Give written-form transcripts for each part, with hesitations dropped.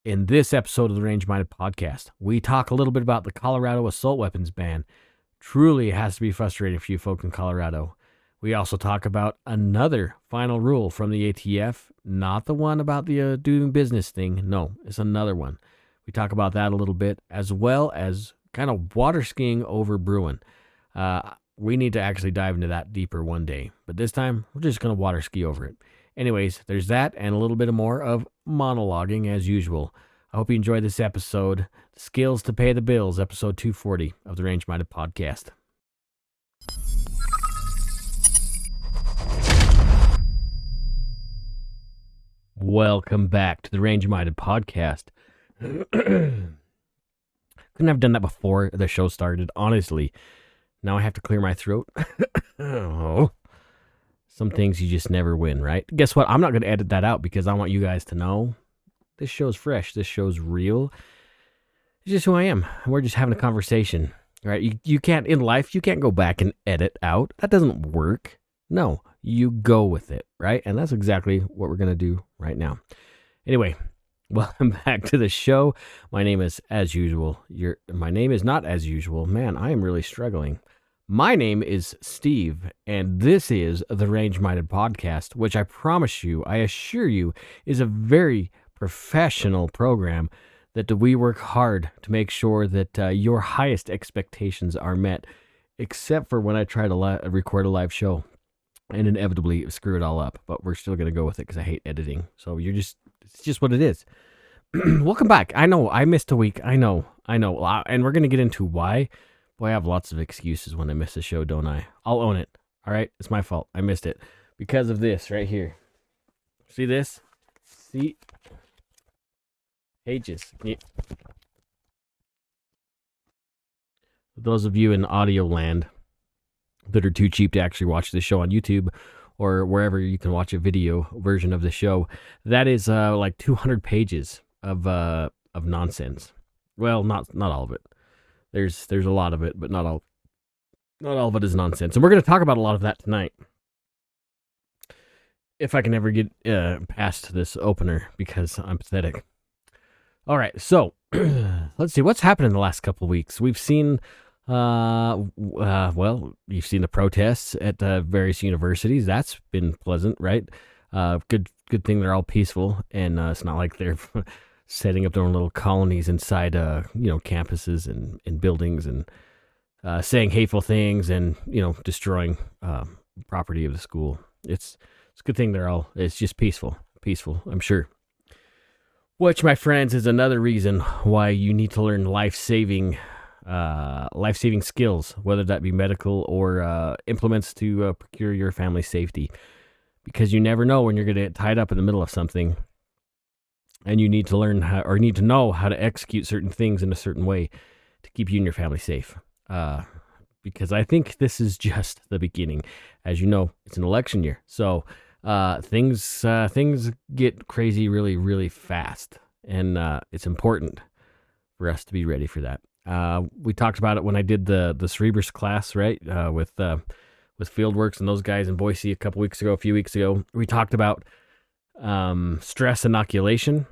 In this episode of the Range Minded Podcast, we talk a little bit about the Colorado assault weapons ban. Truly, it has to be frustrating for you folk in Colorado. We also talk about another final rule from the ATF, not the one about the doing business thing. No, it's another one. We talk about that a little bit, as well as kind of water skiing over Bruen. We need to actually dive into that deeper one day, but this time we're just going to water ski over it. Anyways, there's that and a little bit more of monologuing as usual. I hope you enjoyed this episode. Skills to Pay the Bills, episode 240 of the Range Minded Podcast. Welcome back to the Range Minded Podcast. Couldn't have done that before the show started, honestly. Now I have to clear my throat. Oh. Some things you just never win, right? Guess what? I'm not going to edit that out because I want you guys to know this show's fresh. This show's real. It's just who I am. We're just having a conversation, right? You can't, in life, you can't go back and edit out. That doesn't work. No, you go with it, right? And that's exactly what we're going to do right now. Anyway, welcome back to the show. My name is, as usual, my name is not as usual. Man, I am really struggling. My name is Steve, and this is the Range Minded Podcast, which I promise you, I assure you, is a very professional program that we work hard to make sure that your highest expectations are met, except for when I try to record a live show and inevitably screw it all up. But we're still going to go with it because I hate editing. So it's just what it is. Welcome back. I know I missed a week. I know. And we're going to get into why. Boy, I have lots of excuses when I miss a show, don't I? I'll own it. All right? It's my fault. I missed it because of this right here. See this? See? Pages. Yeah. Those of you in audio land that are too cheap to actually watch the show on YouTube or wherever you can watch a video version of the show, that is like 200 pages of nonsense. Well, not all of it. There's a lot of it, but not all of it is nonsense. And we're going to talk about a lot of that tonight. If I can ever get past this opener, because I'm pathetic. All right, so let's see what's happened in the last couple of weeks. We've seen, you've seen the protests at various universities. That's been pleasant, right? Good thing they're all peaceful, and it's not like they're setting up their own little colonies inside, campuses and buildings and saying hateful things and, destroying property of the school. It's a good thing it's just peaceful, I'm sure. Which, my friends, is another reason why you need to learn life-saving skills, whether that be medical or implements to procure your family's safety. Because you never know when you're going to get tied up in the middle of something. And you need to learn need to know how to execute certain things in a certain way to keep you and your family safe. Because I think this is just the beginning. As you know, it's an election year. So things get crazy really, really fast. And it's important for us to be ready for that. We talked about it when I did the Cerebrus class, right? With Fieldworks and those guys in Boise a few weeks ago. We talked about stress inoculation.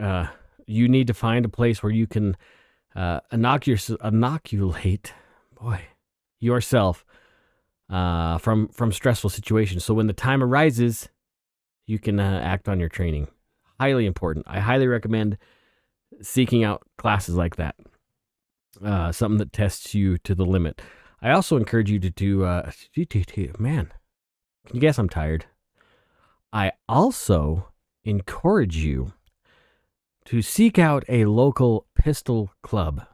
You need to find a place where you can inoculate yourself from stressful situations. So when the time arises, you can act on your training. Highly important. I highly recommend seeking out classes like that. Something that tests you to the limit. I also encourage you to do. Man, can you guess I'm tired? I also encourage you to seek out a local pistol club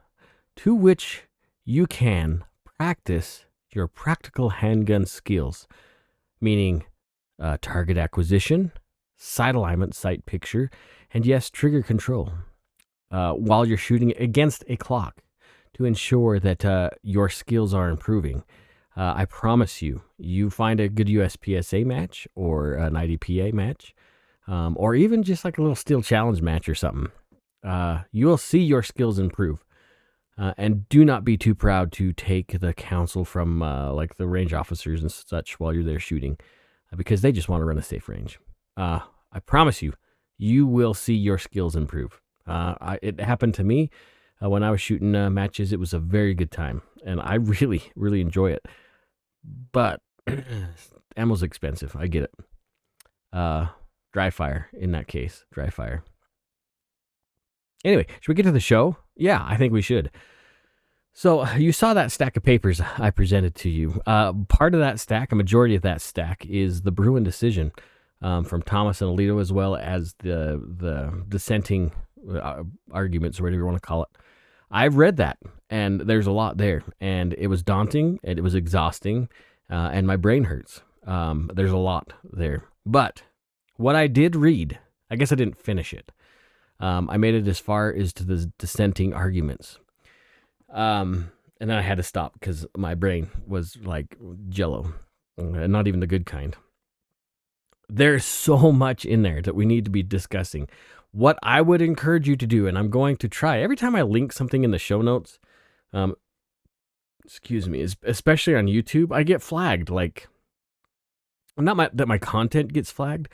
to which you can practice your practical handgun skills, meaning target acquisition, sight alignment, sight picture, and yes, trigger control while you're shooting against a clock to ensure that your skills are improving. I promise you find a good USPSA match or an IDPA match, or even just like a little steel challenge match or something. You will see your skills improve. And do not be too proud to take the counsel from like the range officers and such while you're there shooting, because they just want to run a safe range. I promise you, you will see your skills improve. It happened to me when I was shooting matches. It was a very good time, and I really, really enjoy it. But ammo's expensive. I get it. Dry fire in that case. Dry fire. Anyway, should we get to the show? Yeah, I think we should. So you saw that stack of papers I presented to you. Part of that stack, a majority of that stack, is the Bruen decision from Thomas and Alito, as well as the dissenting arguments, or whatever you want to call it. I've read that, and there's a lot there, and it was daunting, and it was exhausting, and my brain hurts. There's a lot there. But what I did read, I guess I didn't finish it. I made it as far as to the dissenting arguments. And then I had to stop because my brain was like jello, not even the good kind. There's so much in there that we need to be discussing. What I would encourage you to do, and I'm going to try every time I link something in the show notes, especially on YouTube, I get flagged. Like, not that my content gets flagged,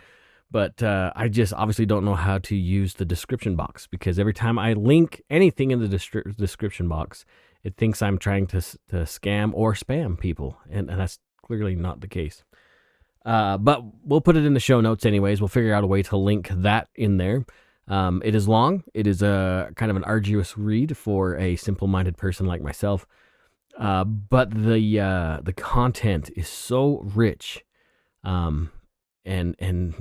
but I just obviously don't know how to use the description box, because every time I link anything in the description box, it thinks I'm trying to scam or spam people, and that's clearly not the case. But we'll put it in the show notes anyways. We'll figure out a way to link that in there. It is long. It is a kind of an arduous read for a simple-minded person like myself. But the content is so rich. And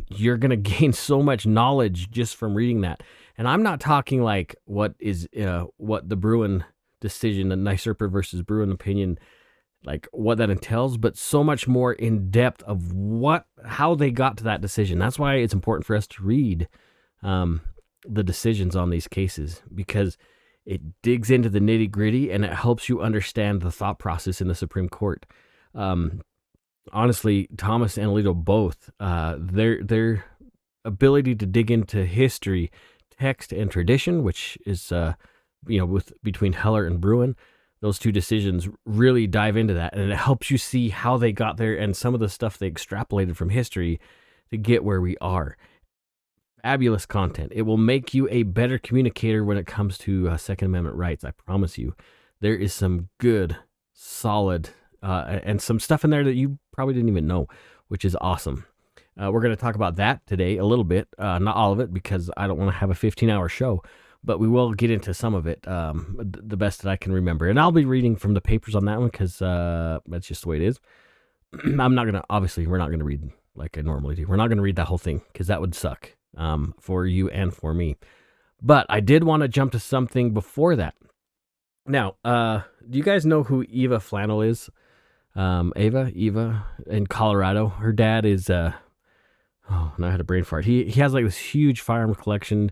you're going to gain so much knowledge just from reading that. And I'm not talking like what the Bruen decision, the Nysurper versus Bruen opinion, like what that entails, but so much more in depth of how they got to that decision. That's why it's important for us to read the decisions on these cases, because it digs into the nitty gritty and it helps you understand the thought process in the Supreme Court. Honestly, Thomas and Alito both, their ability to dig into history, text, and tradition, which is between Heller and Bruen, those two decisions really dive into that, and it helps you see how they got there and some of the stuff they extrapolated from history to get where we are. Fabulous content. It will make you a better communicator when it comes to Second Amendment rights. I promise you, there is some good, solid, and some stuff in there that you probably didn't even know, which is awesome. We're going to talk about that today a little bit, not all of it, because I don't want to have a 15-hour show, but we will get into some of it, the best that I can remember. And I'll be reading from the papers on that one, because that's just the way it is. We're not going to read like I normally do. We're not going to read that whole thing, because that would suck for you and for me. But I did want to jump to something before that. Now, do you guys know who Eva Flannel is? Eva in Colorado. Her dad is now I had a brain fart. He has like this huge firearm collection,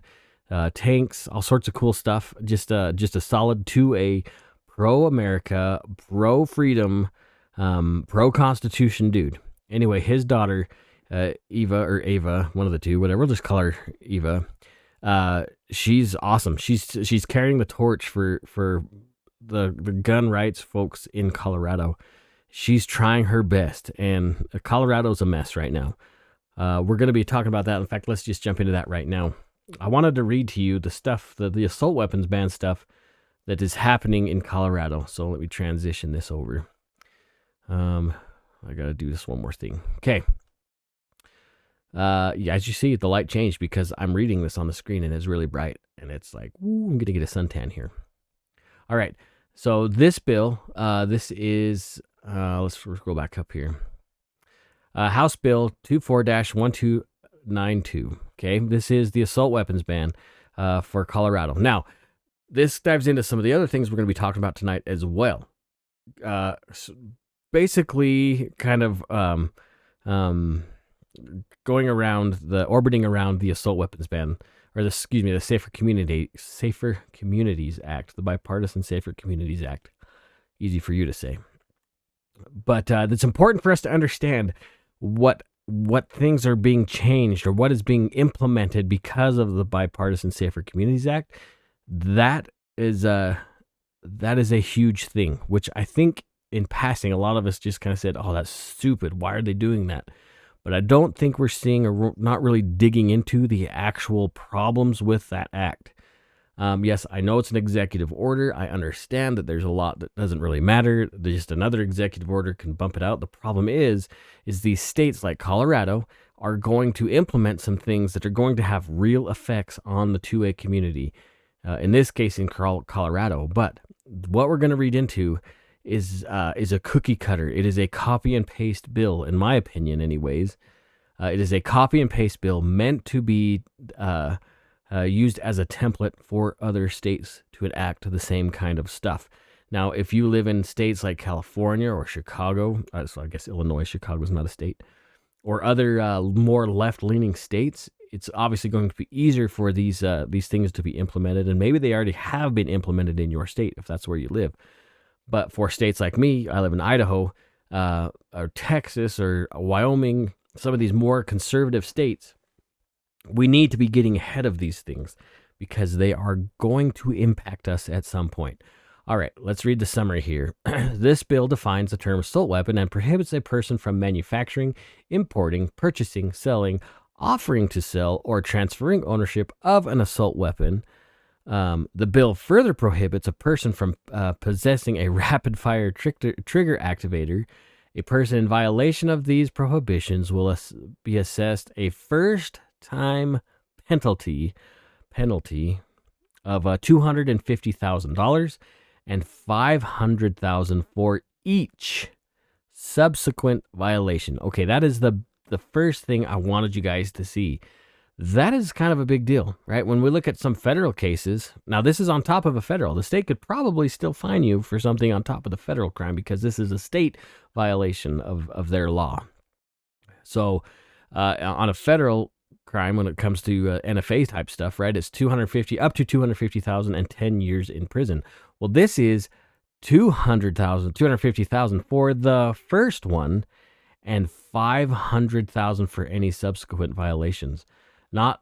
tanks, all sorts of cool stuff. Just a solid 2A pro-America, pro-freedom, pro-constitution dude. Anyway, his daughter, Eva or Ava, one of the two, whatever. We'll just call her Eva. She's awesome. She's carrying the torch for the gun rights folks in Colorado. She's trying her best, and Colorado's a mess right now. We're going to be talking about that. In fact, let's just jump into that right now. I wanted to read to you the stuff, the assault weapons ban stuff that is happening in Colorado. So let me transition this over. I got to do this one more thing. Okay. As you see, the light changed because I'm reading this on the screen and it's really bright. And it's like, ooh, I'm going to get a suntan here. All right. So this bill, this is, let's go back up here. House Bill 24-1292. Okay. This is the assault weapons ban for Colorado. Now, this dives into some of the other things we're going to be talking about tonight as well. Basically, kind of orbiting around the assault weapons ban, or the Safer Communities Act, the Bipartisan Safer Communities Act. Easy for you to say, but it's important for us to understand what things are being changed or what is being implemented because of the Bipartisan Safer Communities Act. That is a huge thing, which I think in passing, a lot of us just kind of said, oh, that's stupid. Why are they doing that? But I don't think we're seeing or not really digging into the actual problems with that act. Yes, I know it's an executive order. I understand that there's a lot that doesn't really matter. Just another executive order can bump it out. The problem is these states like Colorado are going to implement some things that are going to have real effects on the 2A community. In this case, in Colorado. But what we're going to read into is a cookie cutter. It is a copy and paste bill, in my opinion, anyways. It is a copy and paste bill meant to be used as a template for other states to enact the same kind of stuff. Now, if you live in states like California or Chicago, so I guess Illinois, Chicago's not a state, or other more left-leaning states, it's obviously going to be easier for these things to be implemented, and maybe they already have been implemented in your state if that's where you live. But for states like me, I live in Idaho, or Texas, or Wyoming, some of these more conservative states, we need to be getting ahead of these things because they are going to impact us at some point. All right, let's read the summary here. This bill defines the term assault weapon and prohibits a person from manufacturing, importing, purchasing, selling, offering to sell, or transferring ownership of an assault weapon. The bill further prohibits a person from possessing a rapid-fire trigger activator. A person in violation of these prohibitions will be assessed a first-time penalty of $250,000 and $500,000 for each subsequent violation. Okay, that is the first thing I wanted you guys to see. That is kind of a big deal, right? When we look at some federal cases, now this is on top of a federal. The state could probably still fine you for something on top of the federal crime because this is a state violation of their law. So on a federal crime, when it comes to NFA type stuff, right, it's up to $250,000 and 10 years in prison. Well, this is $250,000 for the first one and $500,000 for any subsequent violations. Not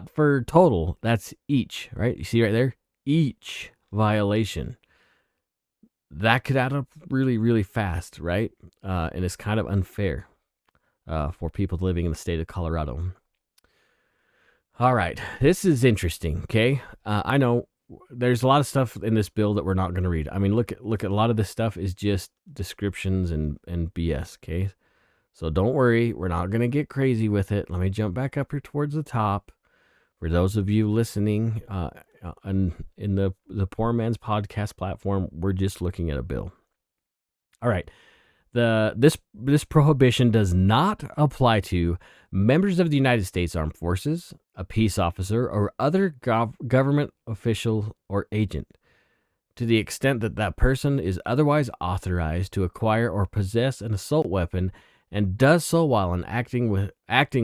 for total, that's each, right? You see right there? Each violation. That could add up really, really fast, right? And it's kind of unfair for people living in the state of Colorado. All right, this is interesting, okay? I know there's a lot of stuff in this bill that we're not going to read. I mean, look at a lot of this stuff is just descriptions and BS, okay? So don't worry, we're not going to get crazy with it. Let me jump back up here towards the top. For those of you listening in the Poor Man's Podcast platform, we're just looking at a bill. All right. This prohibition does not apply to members of the United States Armed Forces, a peace officer, or other government official or agent, to the extent that that person is otherwise authorized to acquire or possess an assault weapon and does so while acting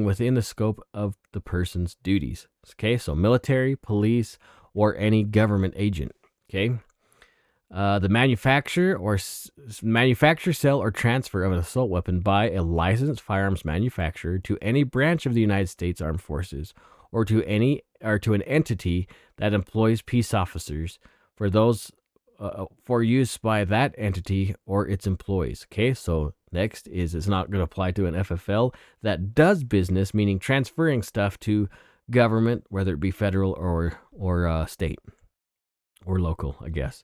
within the scope of the person's duties. Okay, so military, police, or any government agent. Okay, the manufacture, sale, or transfer of an assault weapon by a licensed firearms manufacturer to any branch of the United States Armed Forces or to an entity that employs peace officers for use by that entity or its employees. Okay, so next is it's not going to apply to an FFL that does business, meaning transferring stuff to government, whether it be federal or state or local, I guess.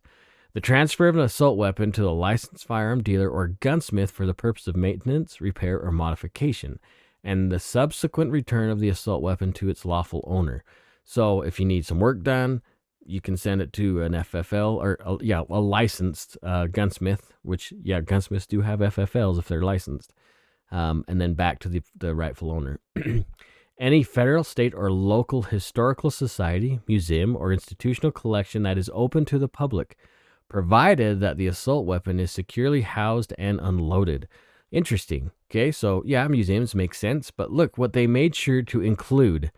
The transfer of an assault weapon to the licensed firearm dealer or gunsmith for the purpose of maintenance, repair, or modification, and the subsequent return of the assault weapon to its lawful owner. So if you need some work done, you can send it to an FFL or a licensed gunsmith, which, gunsmiths do have FFLs if they're licensed, and then back to the rightful owner. Any federal, state, or local historical society, museum, or institutional collection that is open to the public, provided that the assault weapon is securely housed and unloaded. Interesting. Okay, so museums make sense, but look what they made sure to include: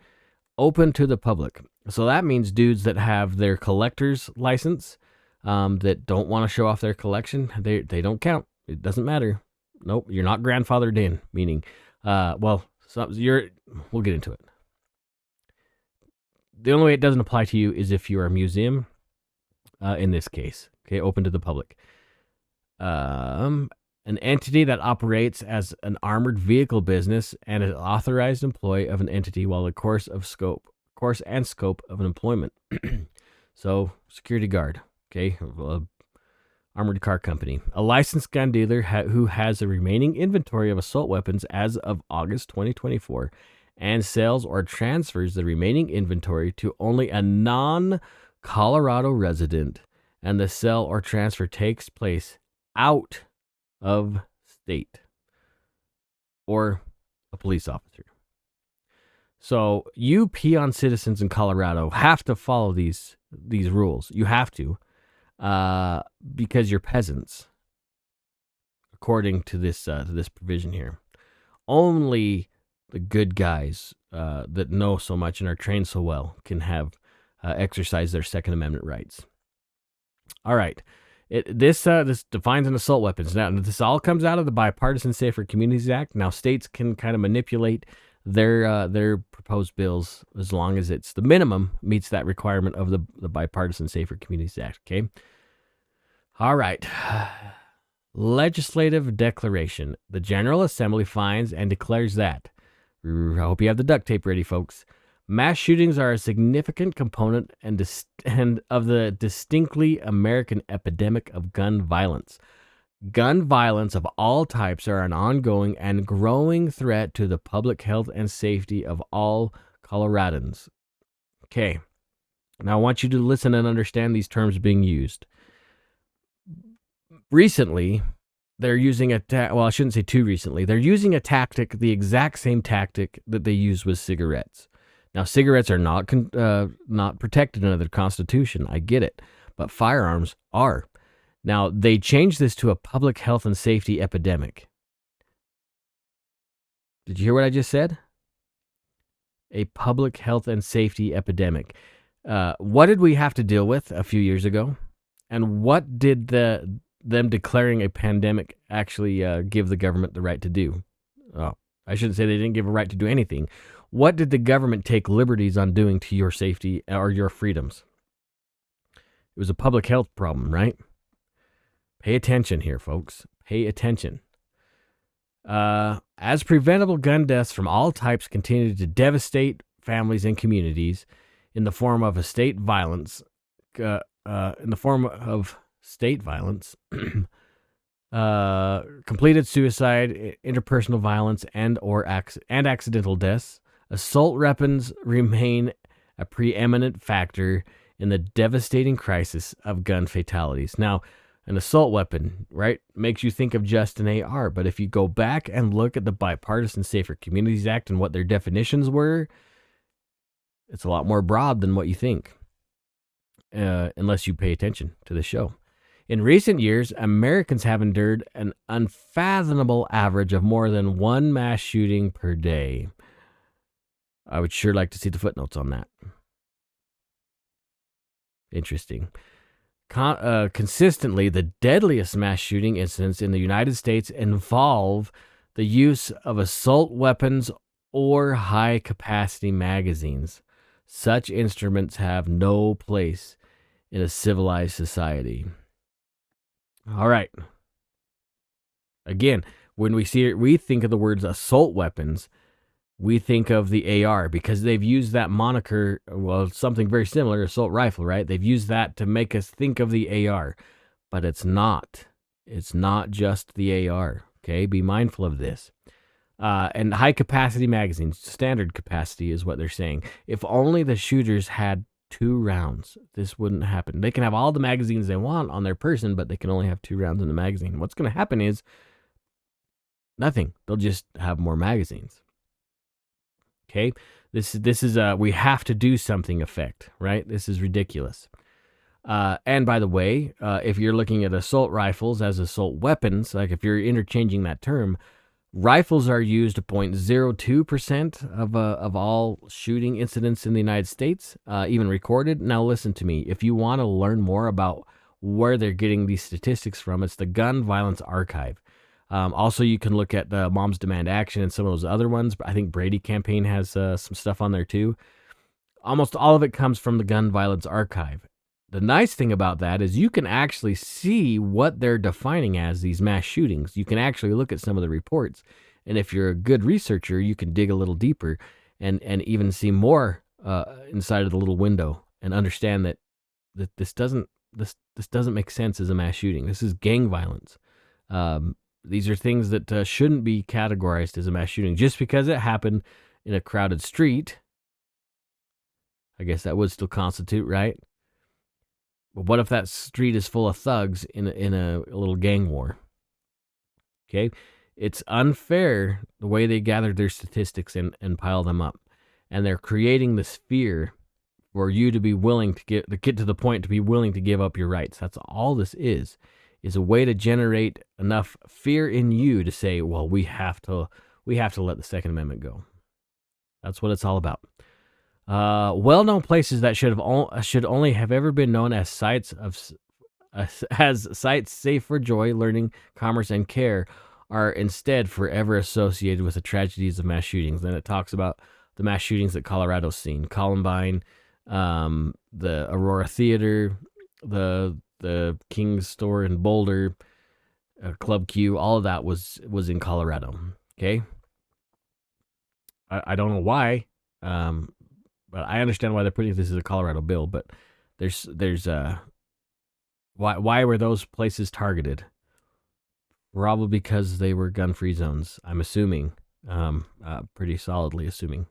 open to the public. So that means dudes that have their collector's license, that don't want to show off their collection, they don't count. It doesn't matter. Nope, you're not grandfathered in. Meaning, we'll get into it. The only way it doesn't apply to you is if you're a museum. In this case, okay, open to the public. An entity that operates as an armored vehicle business and an authorized employee of an entity while the course and scope of an employment. So, security guard, okay, armored car company. A licensed gun dealer who has a remaining inventory of assault weapons as of August 2024 and sells or transfers the remaining inventory to only a non-Colorado resident, and the sell or transfer takes place out of state or a police officer. So you peon citizens in Colorado have to follow these rules. You have to, because you're peasants, according to this provision here. Only the good guys that know so much and are trained so well can have exercise their Second Amendment rights. All right. This defines an assault weapons. Now, this all comes out of the Bipartisan Safer Communities Act. Now, states can kind of manipulate their proposed bills as long as it's the minimum meets that requirement of the Bipartisan Safer Communities Act. Okay. All right. Legislative declaration. The General Assembly finds and declares that. I hope you have the duct tape ready, folks. Mass shootings are a significant component and of the distinctly American epidemic of gun violence. Gun violence of all types are an ongoing and growing threat to the public health and safety of all Coloradans. Okay. Now I want you to listen and understand these terms being used. Recently, they're using I shouldn't say too recently. They're using a tactic, the exact same tactic that they use with cigarettes. Now, cigarettes are not protected under the Constitution. I get it. But firearms are. Now, they changed this to a public health and safety epidemic. Did you hear what I just said? A public health and safety epidemic. What did we have to deal with a few years ago? And what did them declaring a pandemic actually give the government the right to do? Oh, I shouldn't say they didn't give a right to do anything. What did the government take liberties on doing to your safety or your freedoms? It was a public health problem, right? Pay attention here, folks. Pay attention. As preventable gun deaths from all types continue to devastate families and communities in the form of state violence, completed suicide, interpersonal violence, and accidental deaths, assault weapons remain a preeminent factor in the devastating crisis of gun fatalities. Now, an assault weapon, right, makes you think of just an AR, but if you go back and look at the Bipartisan Safer Communities Act and what their definitions were, it's a lot more broad than what you think, unless you pay attention to the show. In recent years, Americans have endured an unfathomable average of more than one mass shooting per day. I would sure like to see the footnotes on that. Interesting. Consistently, the deadliest mass shooting incidents in the United States involve the use of assault weapons or high-capacity magazines. Such instruments have no place in a civilized society. All right. Again, when we think of the words assault weapons, we think of the AR because they've used that moniker, well, something very similar, assault rifle, right? They've used that to make us think of the AR, but it's not. It's not just the AR, okay? Be mindful of this. And high-capacity magazines, standard capacity is what they're saying. If only the shooters had 2 rounds, this wouldn't happen. They can have all the magazines they want on their person, but they can only have 2 rounds in the magazine. What's going to happen is nothing. They'll just have more magazines. Okay, this is a we have to do something effect, right? This is ridiculous. And by the way, if you're looking at assault rifles as assault weapons, like if you're interchanging that term, rifles are used 0.02% of all shooting incidents in the United States, even recorded. Now listen to me. If you want to learn more about where they're getting these statistics from, it's the Gun Violence Archive. Also, you can look at the Moms Demand Action and some of those other ones. I think Brady Campaign has some stuff on there too. Almost all of it comes from the Gun Violence Archive. The nice thing about that is you can actually see what they're defining as these mass shootings. You can actually look at some of the reports. And if you're a good researcher, you can dig a little deeper and even see more inside of the little window and understand that this doesn't make sense as a mass shooting. This is gang violence. These are things that shouldn't be categorized as a mass shooting. Just because it happened in a crowded street, I guess that would still constitute, right? But what if that street is full of thugs in a little gang war? Okay, it's unfair the way they gather their statistics and pile them up, and they're creating this fear for you to be willing to get to the point to be willing to give up your rights. That's all this is a way to generate enough fear in you to say, well, we have to let the Second Amendment go. That's what it's all about. Well-known places that should only have ever been known as sites safe for joy, learning, commerce, and care are instead forever associated with the tragedies of mass shootings. Then it talks about the mass shootings that Colorado's seen: Columbine, the Aurora Theater, the King's Store in Boulder, Club Q. All of that was in Colorado. Okay, I don't know why, but I understand why they're putting this as a Colorado bill. But there's why were those places targeted? Probably because they were gun-free zones. I'm assuming, pretty solidly assuming.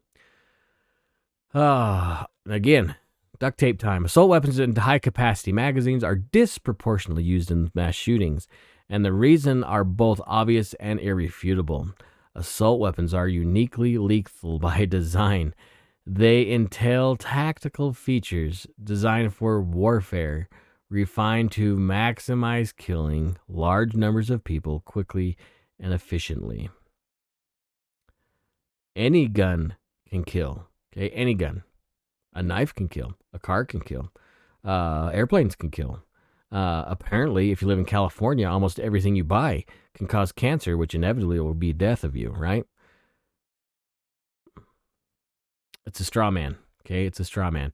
Again, duct tape time. Assault weapons and high-capacity magazines are disproportionately used in mass shootings, and the reason are both obvious and irrefutable. Assault weapons are uniquely lethal by design. They entail tactical features designed for warfare, refined to maximize killing large numbers of people quickly and efficiently. Any gun can kill. Okay, any gun. A knife can kill. A car can kill. Airplanes can kill. Apparently, if you live in California, almost everything you buy can cause cancer, which inevitably will be death of you, right? It's a straw man. Okay, it's a straw man.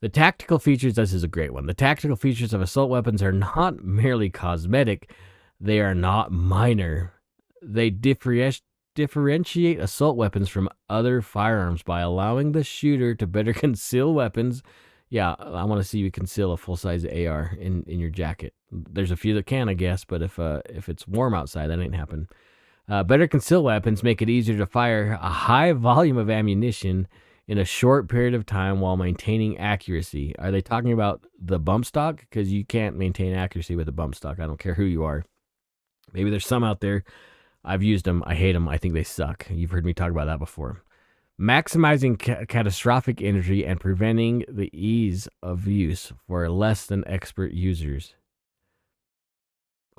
The tactical features, this is a great one. The tactical features of assault weapons are not merely cosmetic. They are not minor. They differentiate assault weapons from other firearms by allowing the shooter to better conceal weapons. Yeah, I want to see you conceal a full-size AR in your jacket. There's a few that can, I guess, but if it's warm outside, that ain't happening. Better conceal weapons make it easier to fire a high volume of ammunition in a short period of time while maintaining accuracy. Are they talking about the bump stock? Because you can't maintain accuracy with a bump stock. I don't care who you are. Maybe there's some out there. I've used them. I hate them. I think they suck. You've heard me talk about that before. Maximizing catastrophic injury and preventing the ease of use for less than expert users.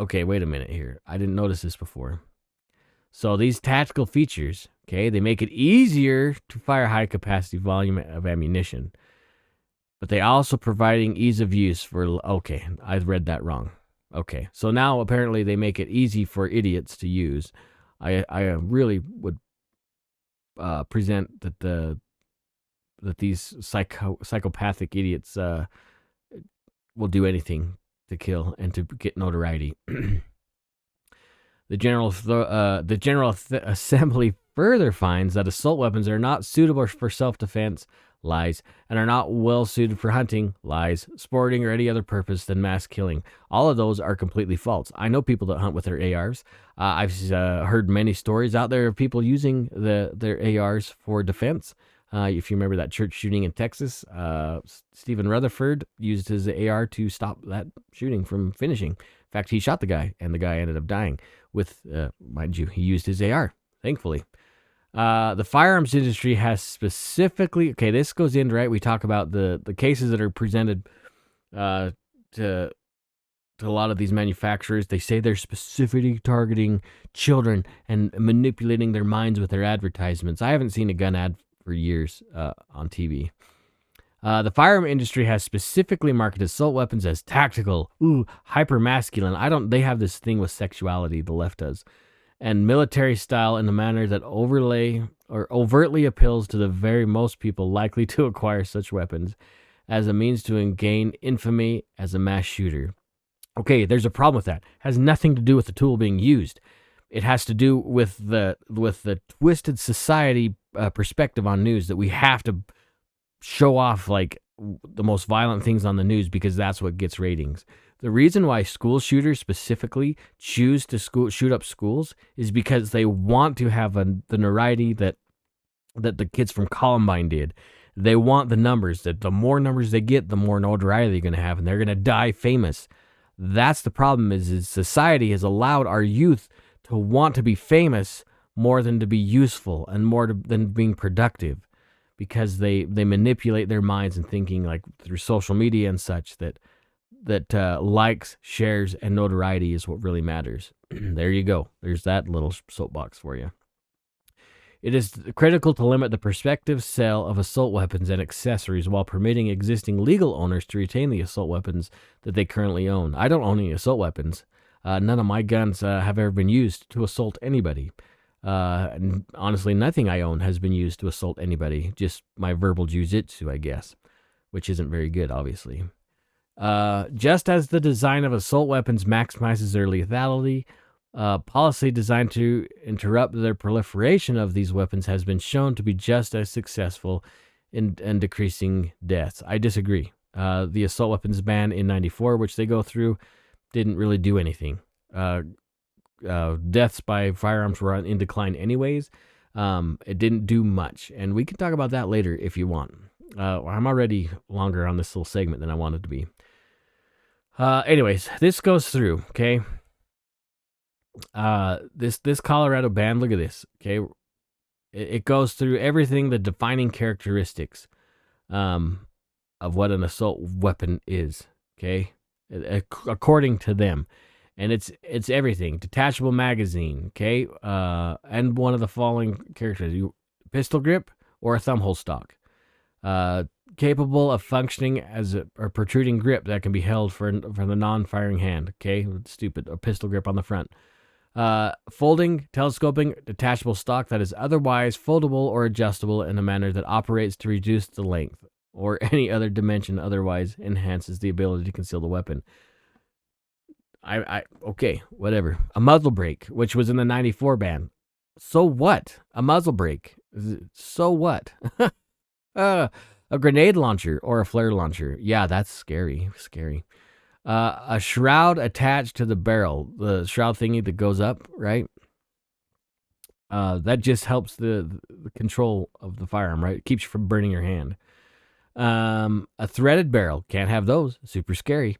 Okay, wait a minute here. I didn't notice this before. So these tactical features, okay, they make it easier to fire high capacity volume of ammunition, but they also providing ease of use for, okay, I read that wrong. Okay, so now apparently they make it easy for idiots to use. I really would present that these psychopathic idiots will do anything to kill and to get notoriety. The General Assembly further finds that assault weapons are not suitable for self-defense, lies, and are not well suited for hunting, lies, sporting, or any other purpose than mass killing. All of those are completely false. I know people that hunt with their ARs. I've heard many stories out there of people using their ARs for defense. If you remember that church shooting in Texas, Stephen Rutherford used his AR to stop that shooting from finishing. In fact, he shot the guy, and the guy ended up dying with, mind you, he used his AR, thankfully. The firearms industry has specifically, okay, this goes in, right? We talk about the cases that are presented to a lot of these manufacturers. They say they're specifically targeting children and manipulating their minds with their advertisements. I haven't seen a gun ad for years on TV. The firearm industry has specifically marketed assault weapons as tactical, hyper masculine. They have this thing with sexuality, the left does, and military style in a manner that overtly appeals to the very most people likely to acquire such weapons as a means to gain infamy as a mass shooter. Okay, there's a problem with that. It has nothing to do with the tool being used. It has to do with the twisted society perspective on news that we have to show off like the most violent things on the news because that's what gets ratings. The reason why school shooters specifically choose to shoot up schools is because they want to have the notoriety that the kids from Columbine did. They want the numbers, that the more numbers they get, the more notoriety they're going to have, and they're going to die famous. That's the problem is society has allowed our youth to want to be famous more than to be useful and more than being productive, because they manipulate their minds and thinking, like through social media and such, that likes, shares, and notoriety is what really matters. There you go. There's that little soapbox for you. It is critical to limit the prospective sale of assault weapons and accessories while permitting existing legal owners to retain the assault weapons that they currently own. I don't own any assault weapons. None of my guns have ever been used to assault anybody. And honestly, nothing I own has been used to assault anybody. Just my verbal jujitsu, I guess, which isn't very good, obviously. Just as the design of assault weapons maximizes their lethality, policy designed to interrupt their proliferation of these weapons has been shown to be just as successful in decreasing deaths. I disagree. The assault weapons ban in '94, which they go through, didn't really do anything. Deaths by firearms were in decline anyways. It didn't do much, and we can talk about that later if you want. I'm already longer on this little segment than I wanted to be. Anyways, this goes through, okay? This Colorado ban, look at this, okay? It goes through everything, the defining characteristics of what an assault weapon is, okay? According to them. And it's everything. Detachable magazine, okay? And one of the following characters, pistol grip or a thumbhole stock. Capable of functioning as a protruding grip that can be held for the non-firing hand, okay? Stupid. A pistol grip on the front. Folding, telescoping, detachable stock that is otherwise foldable or adjustable in a manner that operates to reduce the length or any other dimension otherwise enhances the ability to conceal the weapon. Okay, whatever. A muzzle brake, which was in the '94 ban. So what? A muzzle brake. So what? A grenade launcher or a flare launcher. Yeah, that's scary. Scary. A shroud attached to the barrel, the shroud thingy that goes up, right? That just helps the control of the firearm, right? It keeps you from burning your hand. A threaded barrel, can't have those. Super scary.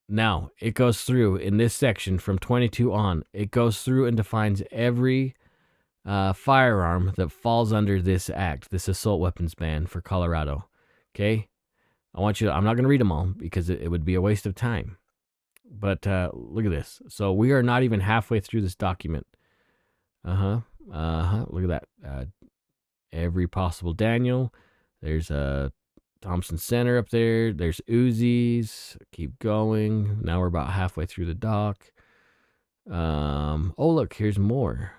Now, it goes through in this section from 22 on. It goes through and defines every firearm that falls under this act, this assault weapons ban for Colorado. Okay? I'm not going to read them all because it would be a waste of time. But look at this. So we are not even halfway through this document. Look at that. Every possible Daniel. There's a Thompson Center up there. There's Uzis. Keep going. Now we're about halfway through the dock. Oh, look, here's more.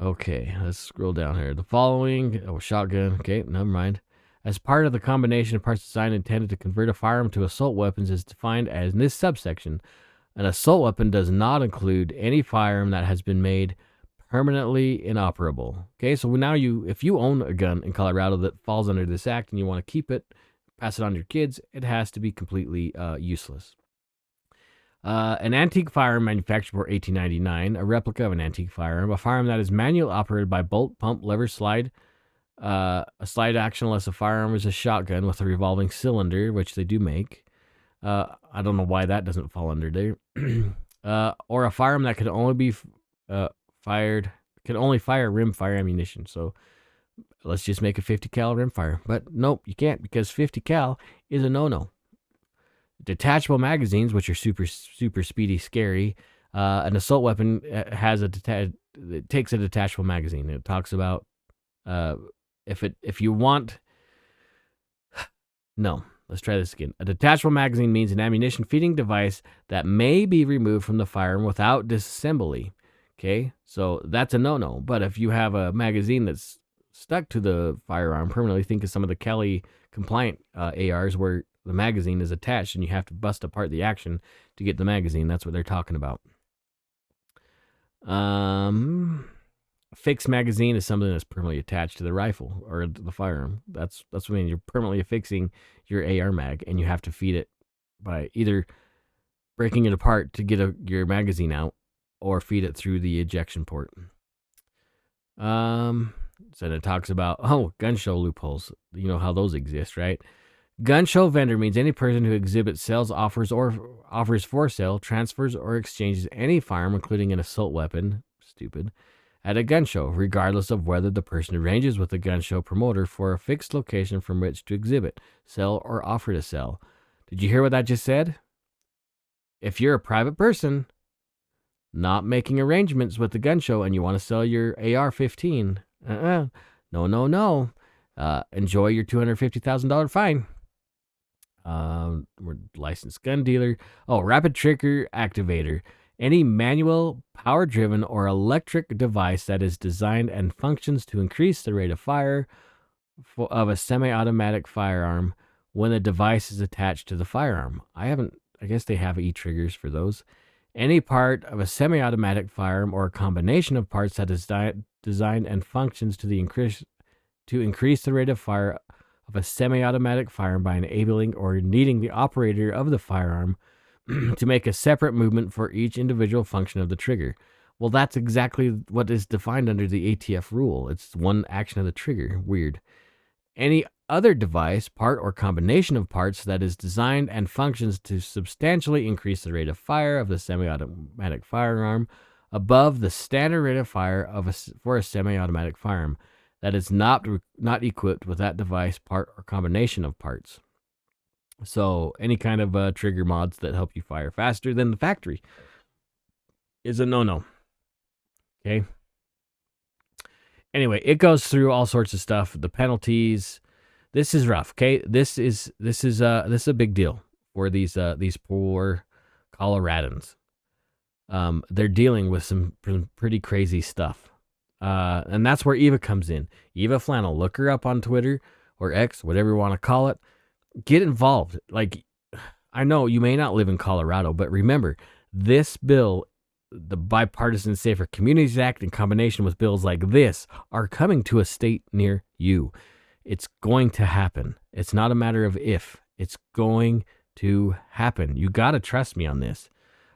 Okay, let's scroll down here. The following, shotgun. Okay, never mind. As part of the combination of parts designed and intended to convert a firearm to assault weapons is defined as in this subsection. An assault weapon does not include any firearm that has been made permanently inoperable. Okay, so now if you own a gun in Colorado that falls under this act and you want to keep it, pass it on to your kids, it has to be completely useless. An antique firearm manufactured for $18.99, a replica of an antique firearm, a firearm that is manually operated by bolt, pump, lever, slide, a slide action unless a firearm is a shotgun with a revolving cylinder, which they do make. I don't know why that doesn't fall under there. Or a firearm that can only be fired, can only fire rimfire ammunition. So let's just make a 50 cal rimfire. But nope, you can't, because 50 cal is a no-no. Detachable magazines, which are super, super speedy, scary. An assault weapon has it takes a detachable magazine. It talks about if you want. No, let's try this again. A detachable magazine means an ammunition feeding device that may be removed from the firearm without disassembly. Okay, so that's a no-no. But if you have a magazine that's stuck to the firearm permanently, think of some of the Kelly compliant ARs where the magazine is attached and you have to bust apart the action to get the magazine. That's what they're talking about. fixed magazine is something that's permanently attached to the rifle or the firearm. That's what I mean. You're permanently affixing your AR mag, and you have to feed it by either breaking it apart to get your magazine out, or feed it through the ejection port. So it talks about gun show loopholes. You know how those exist, right? Gun show vendor means any person who exhibits, sells, offers for sale, transfers, or exchanges any firearm, including an assault weapon, stupid, at a gun show, regardless of whether the person arranges with the gun show promoter for a fixed location from which to exhibit, sell, or offer to sell. Did you hear what that just said? If you're a private person not making arrangements with the gun show and you want to sell your AR-15, no. Enjoy your $250,000 fine. We're licensed gun dealer. Rapid trigger activator. Any manual, power-driven, or electric device that is designed and functions to increase the rate of fire of a semi-automatic firearm when the device is attached to the firearm. I guess they have e-triggers for those. Any part of a semi-automatic firearm or a combination of parts that is designed and functions to increase the rate of fire of a semi-automatic firearm by enabling or needing the operator of the firearm to make a separate movement for each individual function of the trigger. Well, that's exactly what is defined under the ATF rule. It's one action of the trigger. Weird. Any other device, part, or combination of parts that is designed and functions to substantially increase the rate of fire of the semi-automatic firearm above the standard rate of fire for a semi-automatic firearm that is not equipped with that device, part, or combination of parts. So any kind of trigger mods that help you fire faster than the factory is a no-no. Okay. Anyway, it goes through all sorts of stuff. The penalties. This is rough. Okay. This is a big deal for these poor Coloradans. They're dealing with some pretty crazy stuff. And that's where Eva comes in. Eva Flannel. Look her up on Twitter or X, whatever you want to call it. Get involved. Like, I know you may not live in Colorado, but remember, this bill, the Bipartisan Safer Communities Act, in combination with bills like this, are coming to a state near you. It's going to happen. It's not a matter of if. It's going to happen. You got to trust me on this.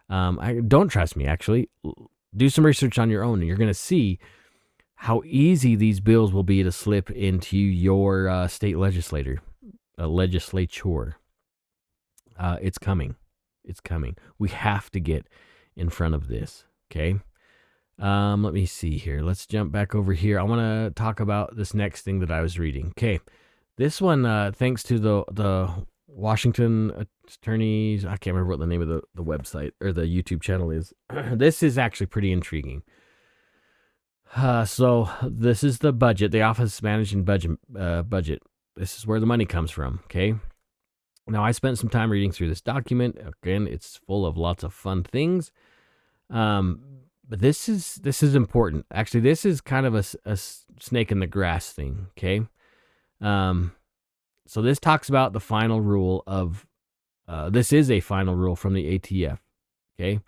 Don't trust me, actually. Do some research on your own, and you're going to see how easy these bills will be to slip into your state legislature. It's coming. It's coming. We have to get in front of this. Okay. Let me see here. Let's jump back over here. I want to talk about this next thing that I was reading. Okay. This one, thanks to the Washington attorneys. I can't remember what the name of the website or the YouTube channel is. This is actually pretty intriguing. So this is the budget, the Office Managing Budget. This is where the money comes from, okay? Now, I spent some time reading through this document. Again, it's full of lots of fun things. But this is important. Actually, this is kind of a snake in the grass thing, okay? So this talks about the final rule of, this is a final rule from the ATF, okay?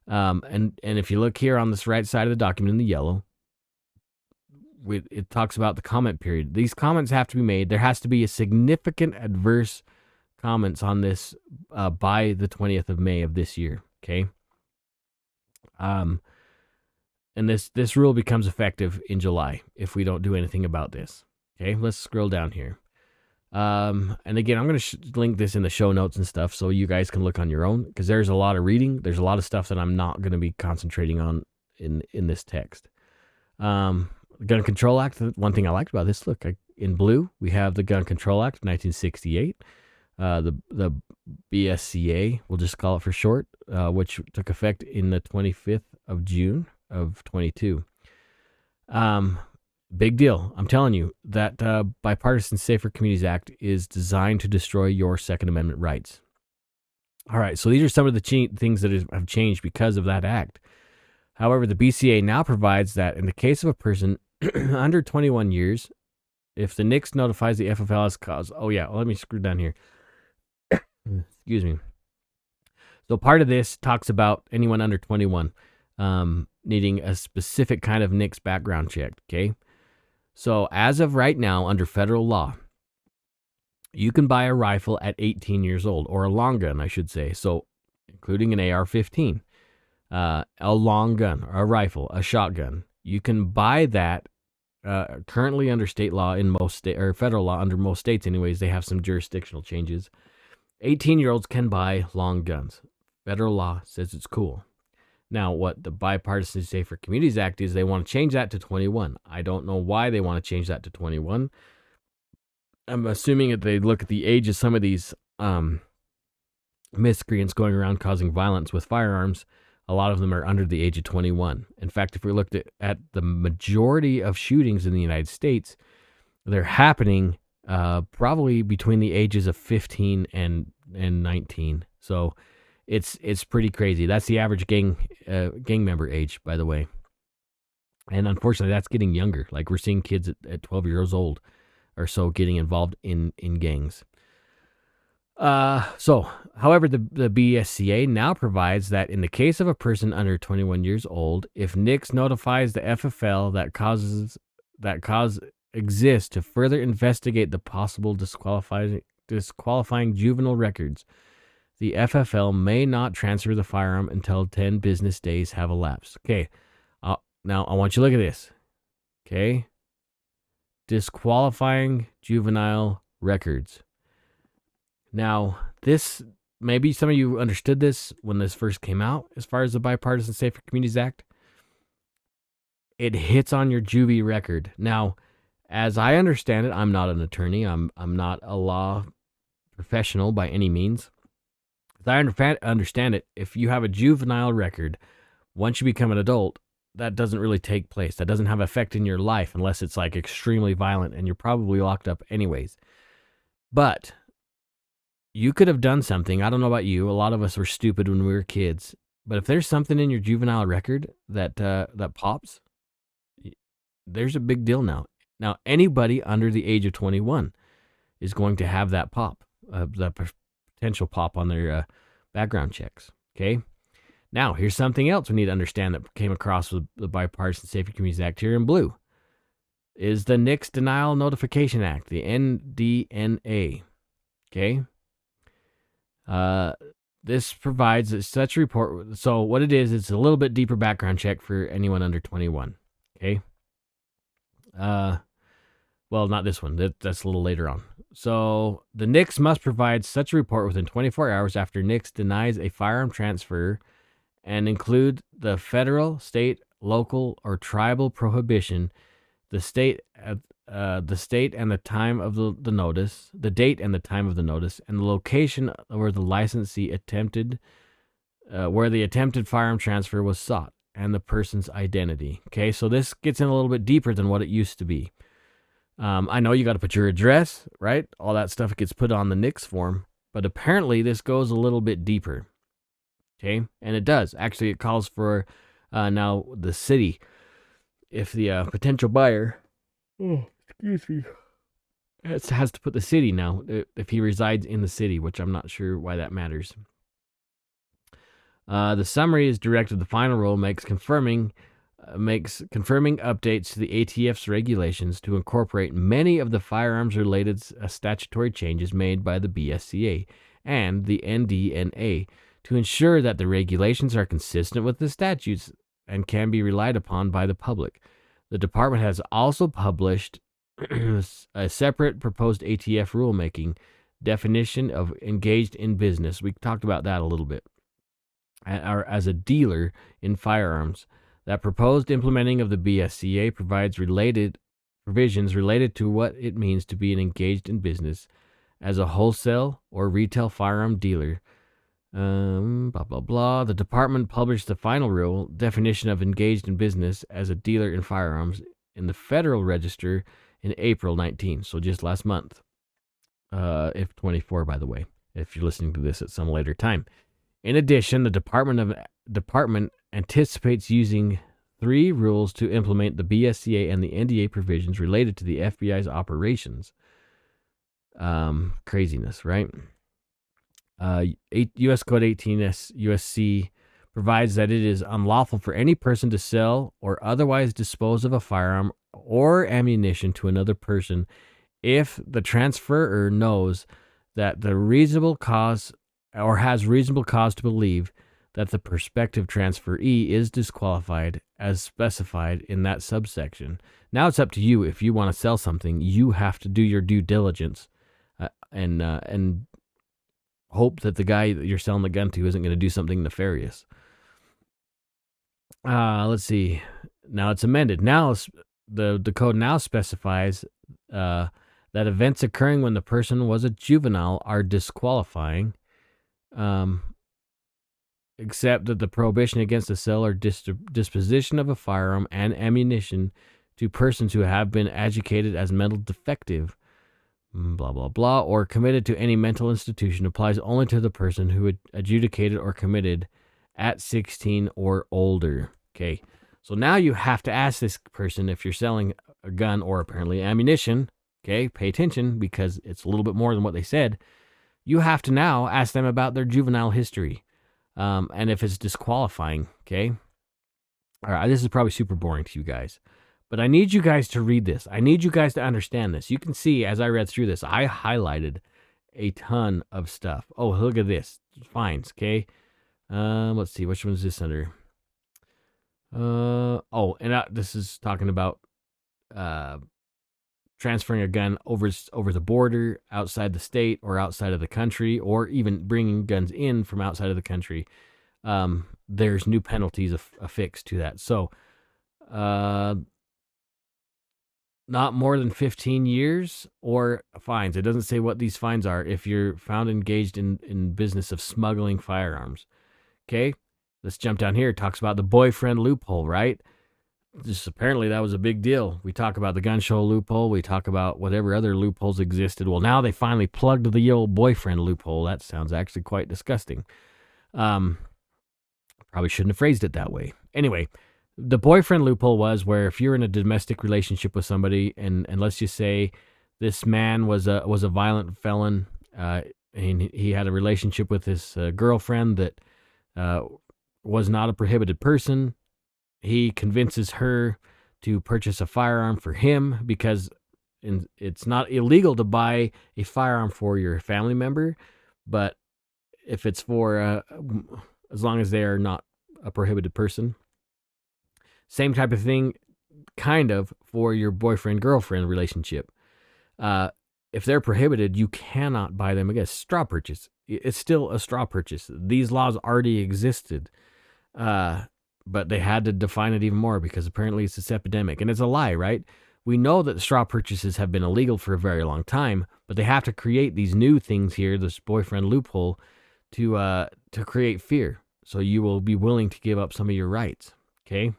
And if you look here on this right side of the document in the yellow, it talks about the comment period. These comments have to be made. There has to be a significant adverse comments on this by the 20th of May of this year. Okay. And this rule becomes effective in July if we don't do anything about this. Okay. Let's scroll down here. And again, I'm going to link this in the show notes and stuff so you guys can look on your own, because there's a lot of reading. There's a lot of stuff that I'm not going to be concentrating on in this text. Gun Control Act. One thing I liked about this, look, in blue, we have the Gun Control Act of 1968. The BSCA, we'll just call it for short, which took effect in the 25th of June of 22. Big deal. I'm telling you, that Bipartisan Safer Communities Act is designed to destroy your Second Amendment rights. All right, so these are some of the things that have changed because of that act. However, the BCA now provides that in the case of a person under 21 years, if the NICS notifies the FFL as cause, let me screw down here. Excuse me. So part of this talks about anyone under 21. needing a specific kind of NICS background check. Okay. So as of right now, under federal law, you can buy a rifle at 18 years old, or a long gun, I should say. So including an AR-15, a long gun, a rifle, a shotgun. You can buy that currently under state law in most state or federal law under most states. Anyways, they have some jurisdictional changes. 18-year-olds can buy long guns. Federal law says it's cool. Now, what the Bipartisan Safer Communities Act is, they want to change that to 21. I don't know why they want to change that to 21. I'm assuming that they look at the age of some of these miscreants going around causing violence with firearms. A lot of them are under the age of 21. In fact, if we looked at the majority of shootings in the United States, they're happening probably between the ages of 15 and 19. So it's pretty crazy. That's the average gang member age, by the way. And unfortunately, that's getting younger. Like we're seeing kids at 12 years old or so getting involved in gangs. However, the BSCA now provides that in the case of a person under 21 years old, if NICS notifies the FFL that cause exists to further investigate the possible disqualifying juvenile records, the FFL may not transfer the firearm until 10 business days have elapsed. Okay, now I want you to look at this. Okay, disqualifying juvenile records. Now, this, maybe some of you understood this when this first came out, as far as the Bipartisan Safer Communities Act. It hits on your juvie record. Now, as I understand it, I'm not an attorney. I'm not a law professional by any means. As I understand it, if you have a juvenile record, once you become an adult, that doesn't really take place. That doesn't have effect in your life unless it's like extremely violent and you're probably locked up anyways. But you could have done something. I don't know about you. A lot of us were stupid when we were kids. But if there's something in your juvenile record that pops, there's a big deal now. Now, anybody under the age of 21 is going to have that pop, that potential pop on their background checks. Okay. Now, here's something else we need to understand that came across with the Bipartisan Safer Communities Act here in blue, is the NICS Denial Notification Act, the NDNA. Okay. This provides such a report. So what it is, it's a little bit deeper background check for anyone under 21. Okay. Well, not this one. That's a little later on. So the NICS must provide such a report within 24 hours after NICS denies a firearm transfer and include the federal, state, local, or tribal prohibition, the date and the time of the notice, and the location where the licensee attempted, where the attempted firearm transfer was sought, and the person's identity. Okay, so this gets in a little bit deeper than what it used to be. I know you got to put your address, right? All that stuff gets put on the NICS form, but apparently this goes a little bit deeper. Okay, and it does. Actually, it calls for now the city, if the potential buyer, has to put the city now, if he resides in the city, which I'm not sure why that matters. The summary is directed. The final rule makes confirming updates to the ATF's regulations to incorporate many of the firearms-related statutory changes made by the BSCA and the NDNA to ensure that the regulations are consistent with the statutes and can be relied upon by the public. The department has also published a separate proposed ATF rulemaking definition of engaged in business. We talked about that a little bit. Or as a dealer in firearms. That proposed implementing of the BSCA provides provisions related to what it means to be engaged in business as a wholesale or retail firearm dealer. Blah, blah, blah. The department published the final rule definition of engaged in business as a dealer in firearms in the Federal Register in April 19, so just last month. If 24, by the way, if you're listening to this at some later time. In addition, the department anticipates using 3 rules to implement the BSCA and the NDA provisions related to the FBI's operations. Craziness, right? U.S. Code 18 USC provides that it is unlawful for any person to sell or otherwise dispose of a firearm or ammunition to another person if the transferor knows that the reasonable cause or has reasonable cause to believe that the prospective transferee is disqualified as specified in that subsection. Now it's up to you. If you want to sell something, you have to do your due diligence and hope that the guy that you're selling the gun to isn't going to do something nefarious. Let's see. Now it's amended. Now the code now specifies that events occurring when the person was a juvenile are disqualifying, except that the prohibition against the sale or disposition of a firearm and ammunition to persons who have been educated as mental defective, blah, blah, blah, or committed to any mental institution applies only to the person who adjudicated or committed at 16 or older. Okay, so now you have to ask this person if you're selling a gun or apparently ammunition. Okay, pay attention because it's a little bit more than what they said. You have to now ask them about their juvenile history. And if it's disqualifying, okay? All right, this is probably super boring to you guys, but I need you guys to read this. I need you guys to understand this. You can see as I read through this, I highlighted a ton of stuff. Oh, look at this. Fines, okay? Let's see, which one is this under? This is talking about transferring a gun over the border, outside the state or outside of the country, or even bringing guns in from outside of the country. There's new penalties affixed to that. So, not more than 15 years or fines. It doesn't say what these fines are if you're found engaged in business of smuggling firearms. Okay, let's jump down here. It talks about the boyfriend loophole, right? Just apparently that was a big deal. We talk about the gun show loophole. We talk about whatever other loopholes existed. Well, now they finally plugged the old boyfriend loophole. That sounds actually quite disgusting. Probably shouldn't have phrased it that way. Anyway, the boyfriend loophole was where if you're in a domestic relationship with somebody, and let's just say this man was a violent felon, and he had a relationship with his girlfriend that was not a prohibited person. He convinces her to purchase a firearm for him because it's not illegal to buy a firearm for your family member, but if it's for, as long as they are not a prohibited person, same type of thing, kind of, for your boyfriend-girlfriend relationship. If they're prohibited, you cannot buy them again. Straw purchase. It's still a straw purchase. These laws already existed. But they had to define it even more because apparently it's this epidemic. And it's a lie, right? We know that straw purchases have been illegal for a very long time, but they have to create these new things here, this boyfriend loophole, to create fear. So you will be willing to give up some of your rights, okay?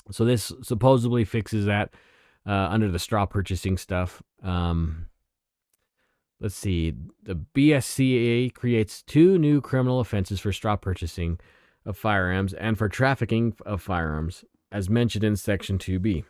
So this supposedly fixes that under the straw purchasing stuff. Let's see. The BSCA creates 2 new criminal offenses for straw purchasing of firearms and for trafficking of firearms, as mentioned in Section 2B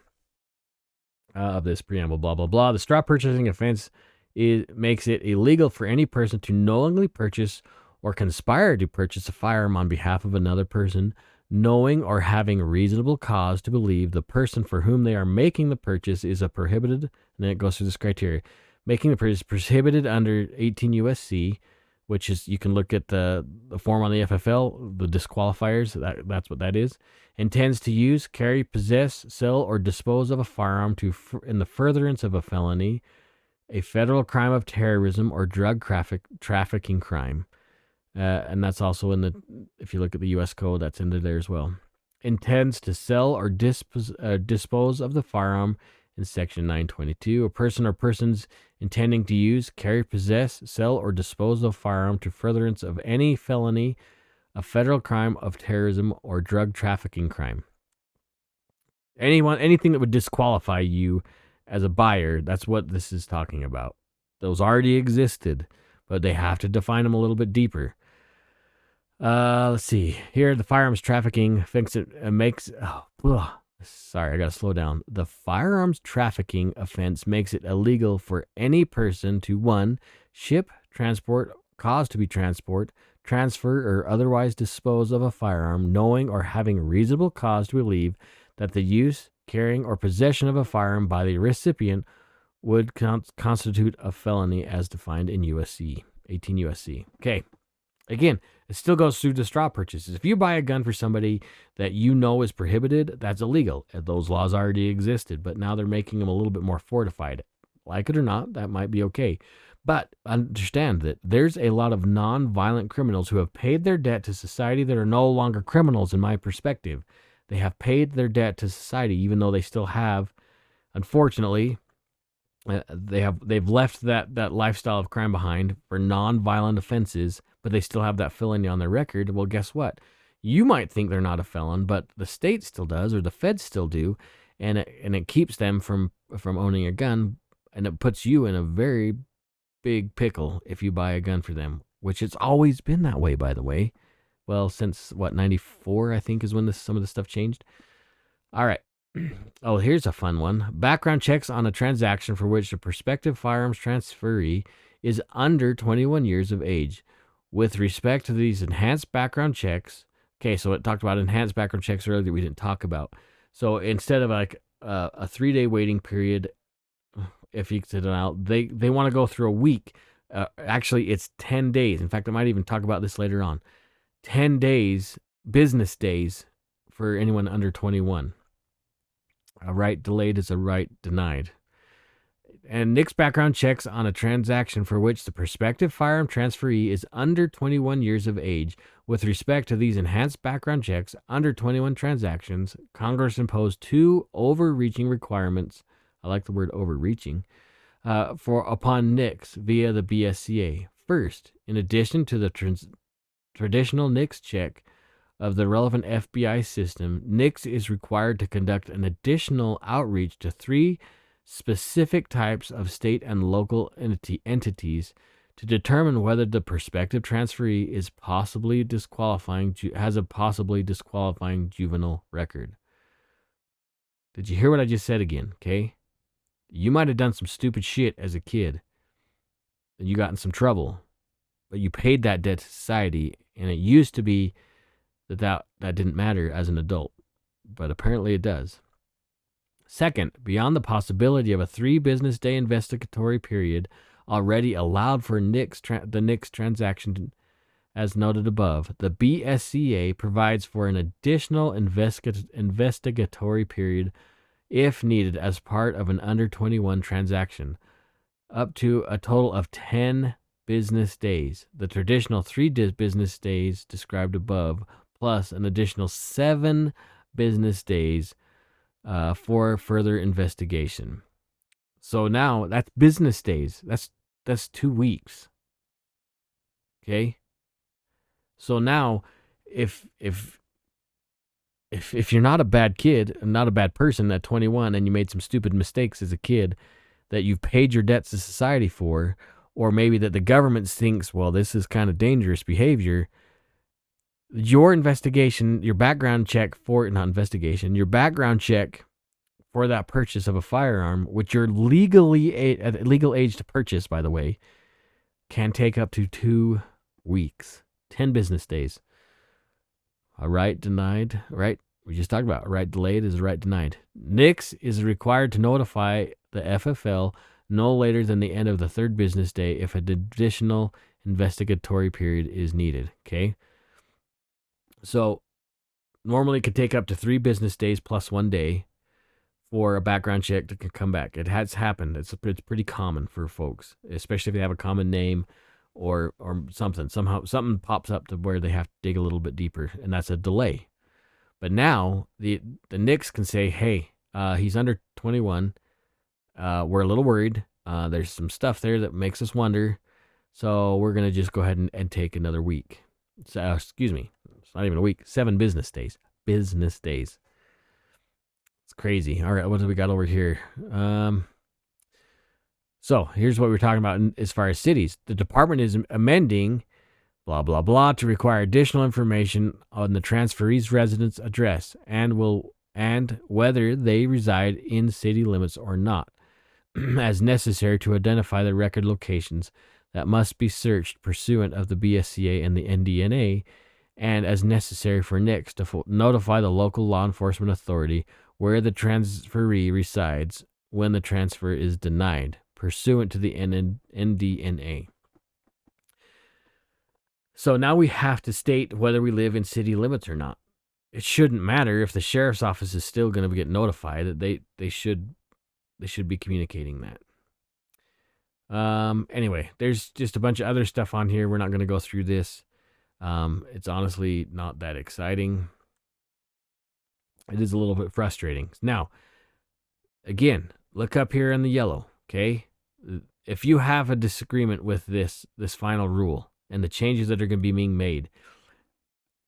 of this preamble, blah, blah, blah. The straw purchasing offense makes it illegal for any person to knowingly purchase or conspire to purchase a firearm on behalf of another person, knowing or having reasonable cause to believe the person for whom they are making the purchase is a prohibited, and then it goes through this criteria, making the purchase prohibited under 18 U.S.C., which is, you can look at the form on the FFL, the disqualifiers, that's what that is, intends to use, carry, possess, sell, or dispose of a firearm in the furtherance of a felony, a federal crime of terrorism, or drug trafficking crime. And that's also if you look at the U.S. code, that's in there as well. Intends to sell or dispose of the firearm in Section 922, a person or persons intending to use, carry, possess, sell, or dispose of a firearm to furtherance of any felony, a federal crime of terrorism, or drug trafficking crime. Anything that would disqualify you as a buyer, that's what this is talking about. Those already existed, but they have to define them a little bit deeper. Let's see. Here, the firearms trafficking sorry, I gotta slow down. The firearms trafficking offense makes it illegal for any person to 1, ship, transport, cause to be transport, transfer, or otherwise dispose of a firearm, knowing or having reasonable cause to believe that the use, carrying, or possession of a firearm by the recipient would constitute a felony as defined in 18 USC. Okay. Again, it still goes through the straw purchases. If you buy a gun for somebody that you know is prohibited, that's illegal. Those laws already existed, but now they're making them a little bit more fortified. Like it or not, that might be okay. But understand that there's a lot of non-violent criminals who have paid their debt to society that are no longer criminals in my perspective. They have paid their debt to society, even though they still have, unfortunately, they've left that lifestyle of crime behind for non-violent offenses, but they still have that felony on their record. Well, guess what? You might think they're not a felon, but the state still does, or the feds still do, and it keeps them from owning a gun, and it puts you in a very big pickle if you buy a gun for them, which it's always been that way, by the way. Well, since 94, I think, is when some of the stuff changed. All right. Oh, here's a fun one. Background checks on a transaction for which the prospective firearms transferee is under 21 years of age. With respect to these enhanced background checks, okay, so it talked about enhanced background checks earlier that we didn't talk about. So instead of like a 3-day waiting period, if you sit it out, they want to go through a week. Actually, it's 10 days. In fact, I might even talk about this later on. 10 days, business days for anyone under 21. A right delayed is a right denied. And NICS background checks on a transaction for which the prospective firearm transferee is under 21 years of age. With respect to these enhanced background checks, under 21 transactions, Congress imposed 2 overreaching requirements. I like the word overreaching. Upon NICS via the BSCA. First, in addition to the traditional NICS check of the relevant FBI system, NICS is required to conduct an additional outreach to 3 specific types of state and local entities to determine whether the prospective transferee is has a possibly disqualifying juvenile record. Did you hear what I just said again? Okay, you might have done some stupid shit as a kid, and you got in some trouble, but you paid that debt to society, and it used to be that didn't matter as an adult, but apparently it does. Second, beyond the possibility of a 3 business day investigatory period already allowed for the NICS transaction as noted above, the BSCA provides for an additional investigatory period if needed as part of an under 21 transaction, up to a total of 10 business days. The traditional 3 business days described above, plus an additional 7 business days for further investigation. So now that's business days. That's 2 weeks. Okay. So now, if you're not a bad kid, not a bad person at 21, and you made some stupid mistakes as a kid that you've paid your debts to society for, or maybe that the government thinks, well, this is kind of dangerous behavior, your background check for that purchase of a firearm, which you're legally at legal age to purchase, by the way, can take up to 2 weeks, 10 business days. A right denied, right? We just talked about a right delayed is a right denied. NICS is required to notify the FFL no later than the end of the 3rd business day if an additional investigatory period is needed. Okay. So normally it could take up to 3 business days plus 1 day for a background check to come back. It has happened. It's pretty common for folks, especially if they have a common name or something. Somehow something pops up to where they have to dig a little bit deeper, and that's a delay. But now the NICS can say, hey, he's under 21. We're a little worried. There's some stuff there that makes us wonder. So we're going to just go ahead and take another week. So, excuse me. It's not even a week. 7 business days. Business days. It's crazy. All right, what do we got over here? So here's what we're talking about as far as cities. The department is amending blah, blah, blah to require additional information on the transferee's residence address and whether they reside in city limits or not, as necessary to identify the record locations. that must be searched pursuant of the BSCA and the NDNA, and as necessary for NICS to notify the local law enforcement authority where the transferee resides when the transfer is denied, pursuant to the NDNA. So now we have to state whether we live in city limits or not. It shouldn't matter if the sheriff's office is still going to get notified. That they should be communicating that. Anyway, there's just a bunch of other stuff on here. We're not going to go through this. It's honestly not that exciting. It is a little bit frustrating. Now, again, look up here in the yellow, okay? If you have a disagreement with this final rule and the changes that are going to be being made,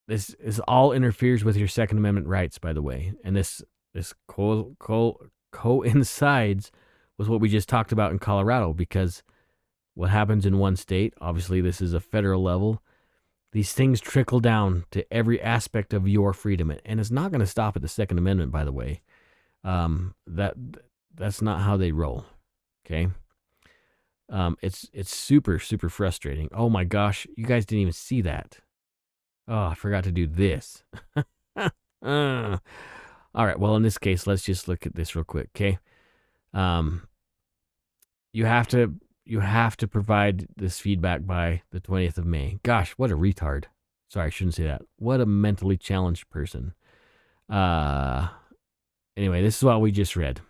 this all interferes with your Second Amendment rights, by the way. And this coincides with what we just talked about in Colorado, because what happens in one state, obviously this is a federal level, these things trickle down to every aspect of your freedom. And it's not going to stop at the Second Amendment, by the way. That's not how they roll, okay? It's super, super frustrating. Oh my gosh, you guys didn't even see that. Oh, I forgot to do this. All right, well, in this case, let's just look at this real quick, okay? You have to provide this feedback by the 20th of May. Gosh, what a retard. Sorry, I shouldn't say that. What a mentally challenged person. Anyway, this is what we just read.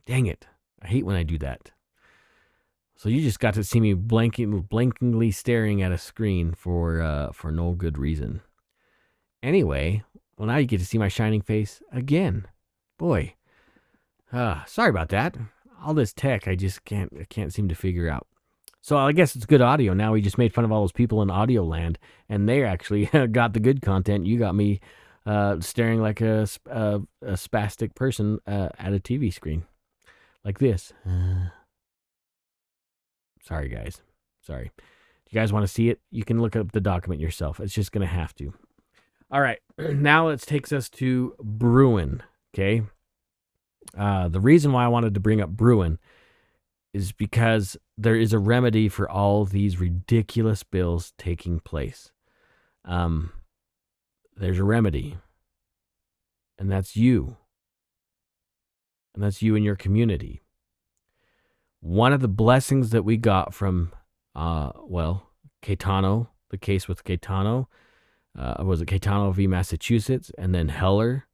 Dang it. I hate when I do that. So you just got to see me blankingly staring at a screen for no good reason. Anyway, well, now you get to see my shining face again. Boy. Sorry about that. All this tech, I can't seem to figure out. So I guess it's good audio. Now we just made fun of all those people in audio land, and they actually got the good content. You got me staring like a spastic person at a TV screen. Like this. Sorry, guys. Sorry. If you guys want to see it, you can look up the document yourself. It's just going to have to. All right. Now it takes us to Bruen. Okay. The reason why I wanted to bring up Bruen is because there is a remedy for all these ridiculous bills taking place. There's a remedy. And that's you. And that's you and your community. One of the blessings that we got from, Caetano, the case with Caetano, was it Caetano v. Massachusetts, and then Heller,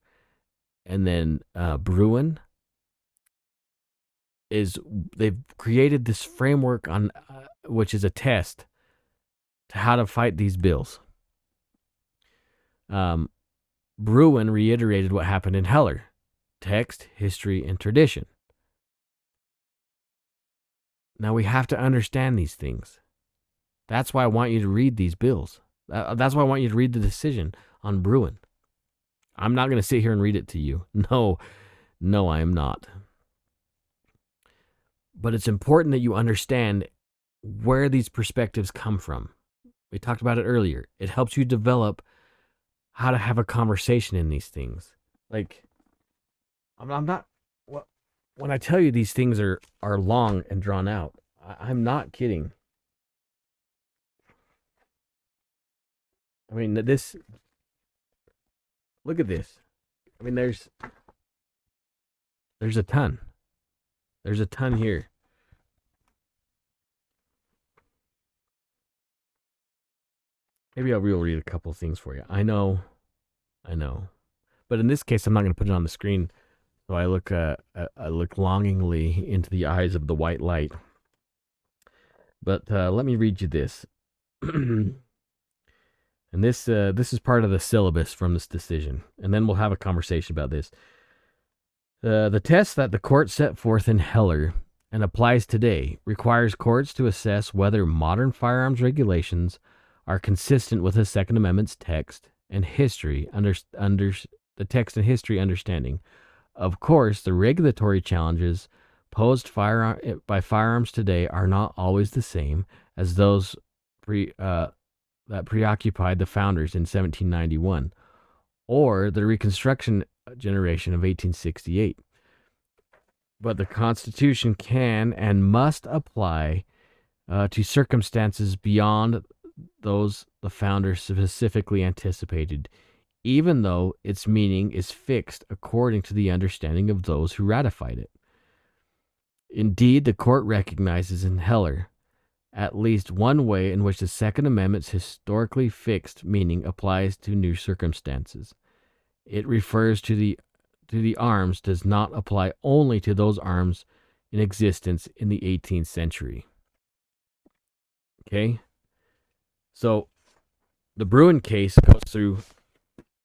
and then Bruen, is they've created this framework on, which is a test to how to fight these bills. Bruen reiterated what happened in Heller: text, history, and tradition. Now we have to understand these things. That's why I want you to read these bills. That's why I want you to read the decision on Bruen. I'm not going to sit here and read it to you. No, I am not. But it's important that you understand where these perspectives come from. We talked about it earlier. It helps you develop how to have a conversation in these things. Like, I'm not... When I tell you these things are long and drawn out, I'm not kidding. I mean, this... Look at this. I mean, there's a ton. There's a ton here. Maybe I'll read a couple of things for you. I know. But in this case, I'm not going to put it on the screen. So I look longingly into the eyes of the white light. But let me read you this. And this is part of the syllabus from this decision. And then we'll have a conversation about this. The test that the court set forth in Heller and applies today requires courts to assess whether modern firearms regulations are consistent with the Second Amendment's text and history the text and history understanding. Of course, the regulatory challenges posed by firearms today are not always the same as those that preoccupied the founders in 1791 or the Reconstruction generation of 1868. But the Constitution can and must apply to circumstances beyond those the founder specifically anticipated, even though its meaning is fixed according to the understanding of those who ratified it. Indeed, the court recognizes in Heller at least one way in which the Second Amendment's historically fixed meaning applies to new circumstances. It refers to the arms does not apply only to those arms in existence in the 18th century. Okay? So the Bruen case goes through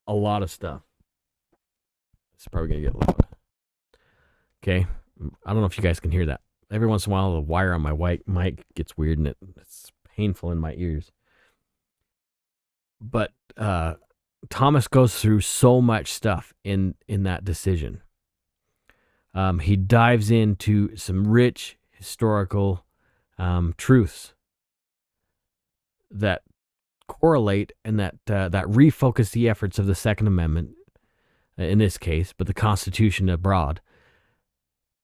a lot of stuff. It's probably going to get loud. Okay? I don't know if you guys can hear that. Every once in a while, the wire on my mic gets weird and it's painful in my ears. But Thomas goes through so much stuff in that decision. He dives into some rich historical truths that correlate and that refocus the efforts of the Second Amendment, in this case, but the Constitution abroad,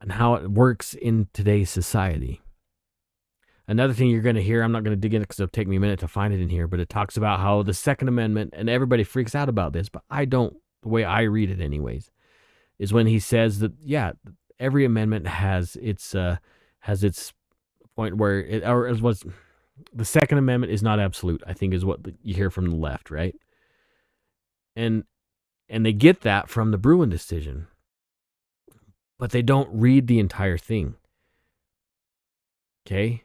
and how it works in today's society. Another thing you're going to hear, I'm not going to dig in because it'll take me a minute to find it in here, but it talks about how the Second Amendment, and everybody freaks out about this, but I don't, the way I read it anyways, is when he says that, yeah, every amendment has its point where it, or it was, the Second Amendment is not absolute, I think is what you hear from the left, right? And they get that from the Bruen decision, but they don't read the entire thing. Okay?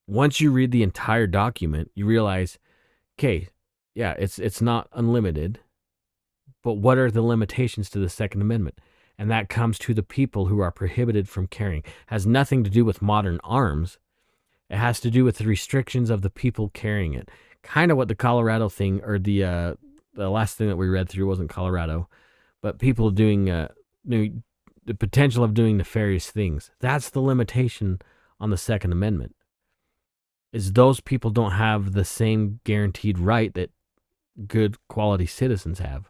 Once you read the entire document, you realize, okay, yeah, it's not unlimited, but what are the limitations to the Second Amendment? And that comes to the people who are prohibited from carrying. It has nothing to do with modern arms. It has to do with the restrictions of the people carrying it. Kind of what the Colorado thing, or the last thing that we read through wasn't Colorado, but people doing the potential of doing nefarious things. That's the limitation on the Second Amendment, is those people don't have the same guaranteed right that good quality citizens have.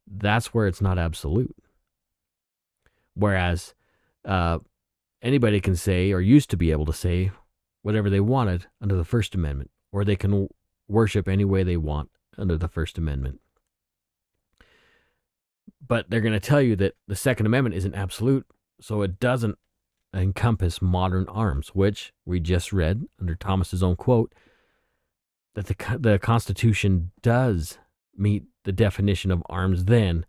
That's where it's not absolute. Whereas anybody can say, or used to be able to say, whatever they wanted under the First Amendment, or they can worship any way they want under the First Amendment. But they're going to tell you that the Second Amendment isn't absolute, so it doesn't encompass modern arms, which we just read under Thomas's own quote, that the Constitution does meet the definition of arms then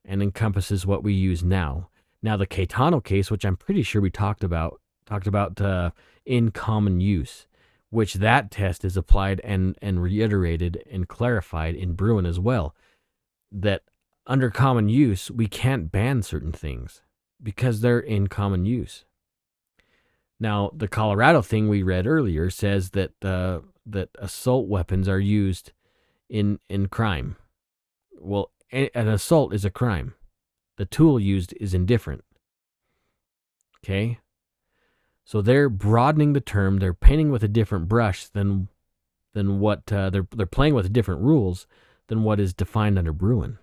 and encompasses what we use now. Now, the Caetano case, which I'm pretty sure we talked about in common use, which that test is applied and reiterated and clarified in Bruen as well, that under common use, we can't ban certain things because they're in common use. Now, the Colorado thing we read earlier says that that assault weapons are used in crime. Well, an assault is a crime. The tool used is indifferent. Okay? So they're broadening the term. They're painting with a different brush than what they're playing with different rules than what is defined under Bruen,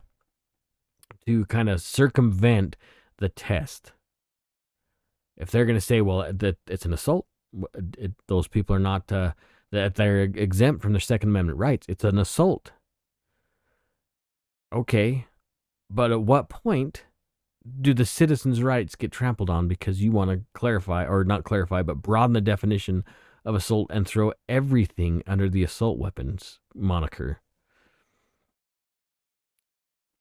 to kind of circumvent the test. If they're going to say, well, that it's an assault, those people are not that they're exempt from their Second Amendment rights. It's an assault. Okay, but at what point do the citizens' rights get trampled on because you want to clarify, or not clarify, but broaden the definition of assault and throw everything under the assault weapons moniker?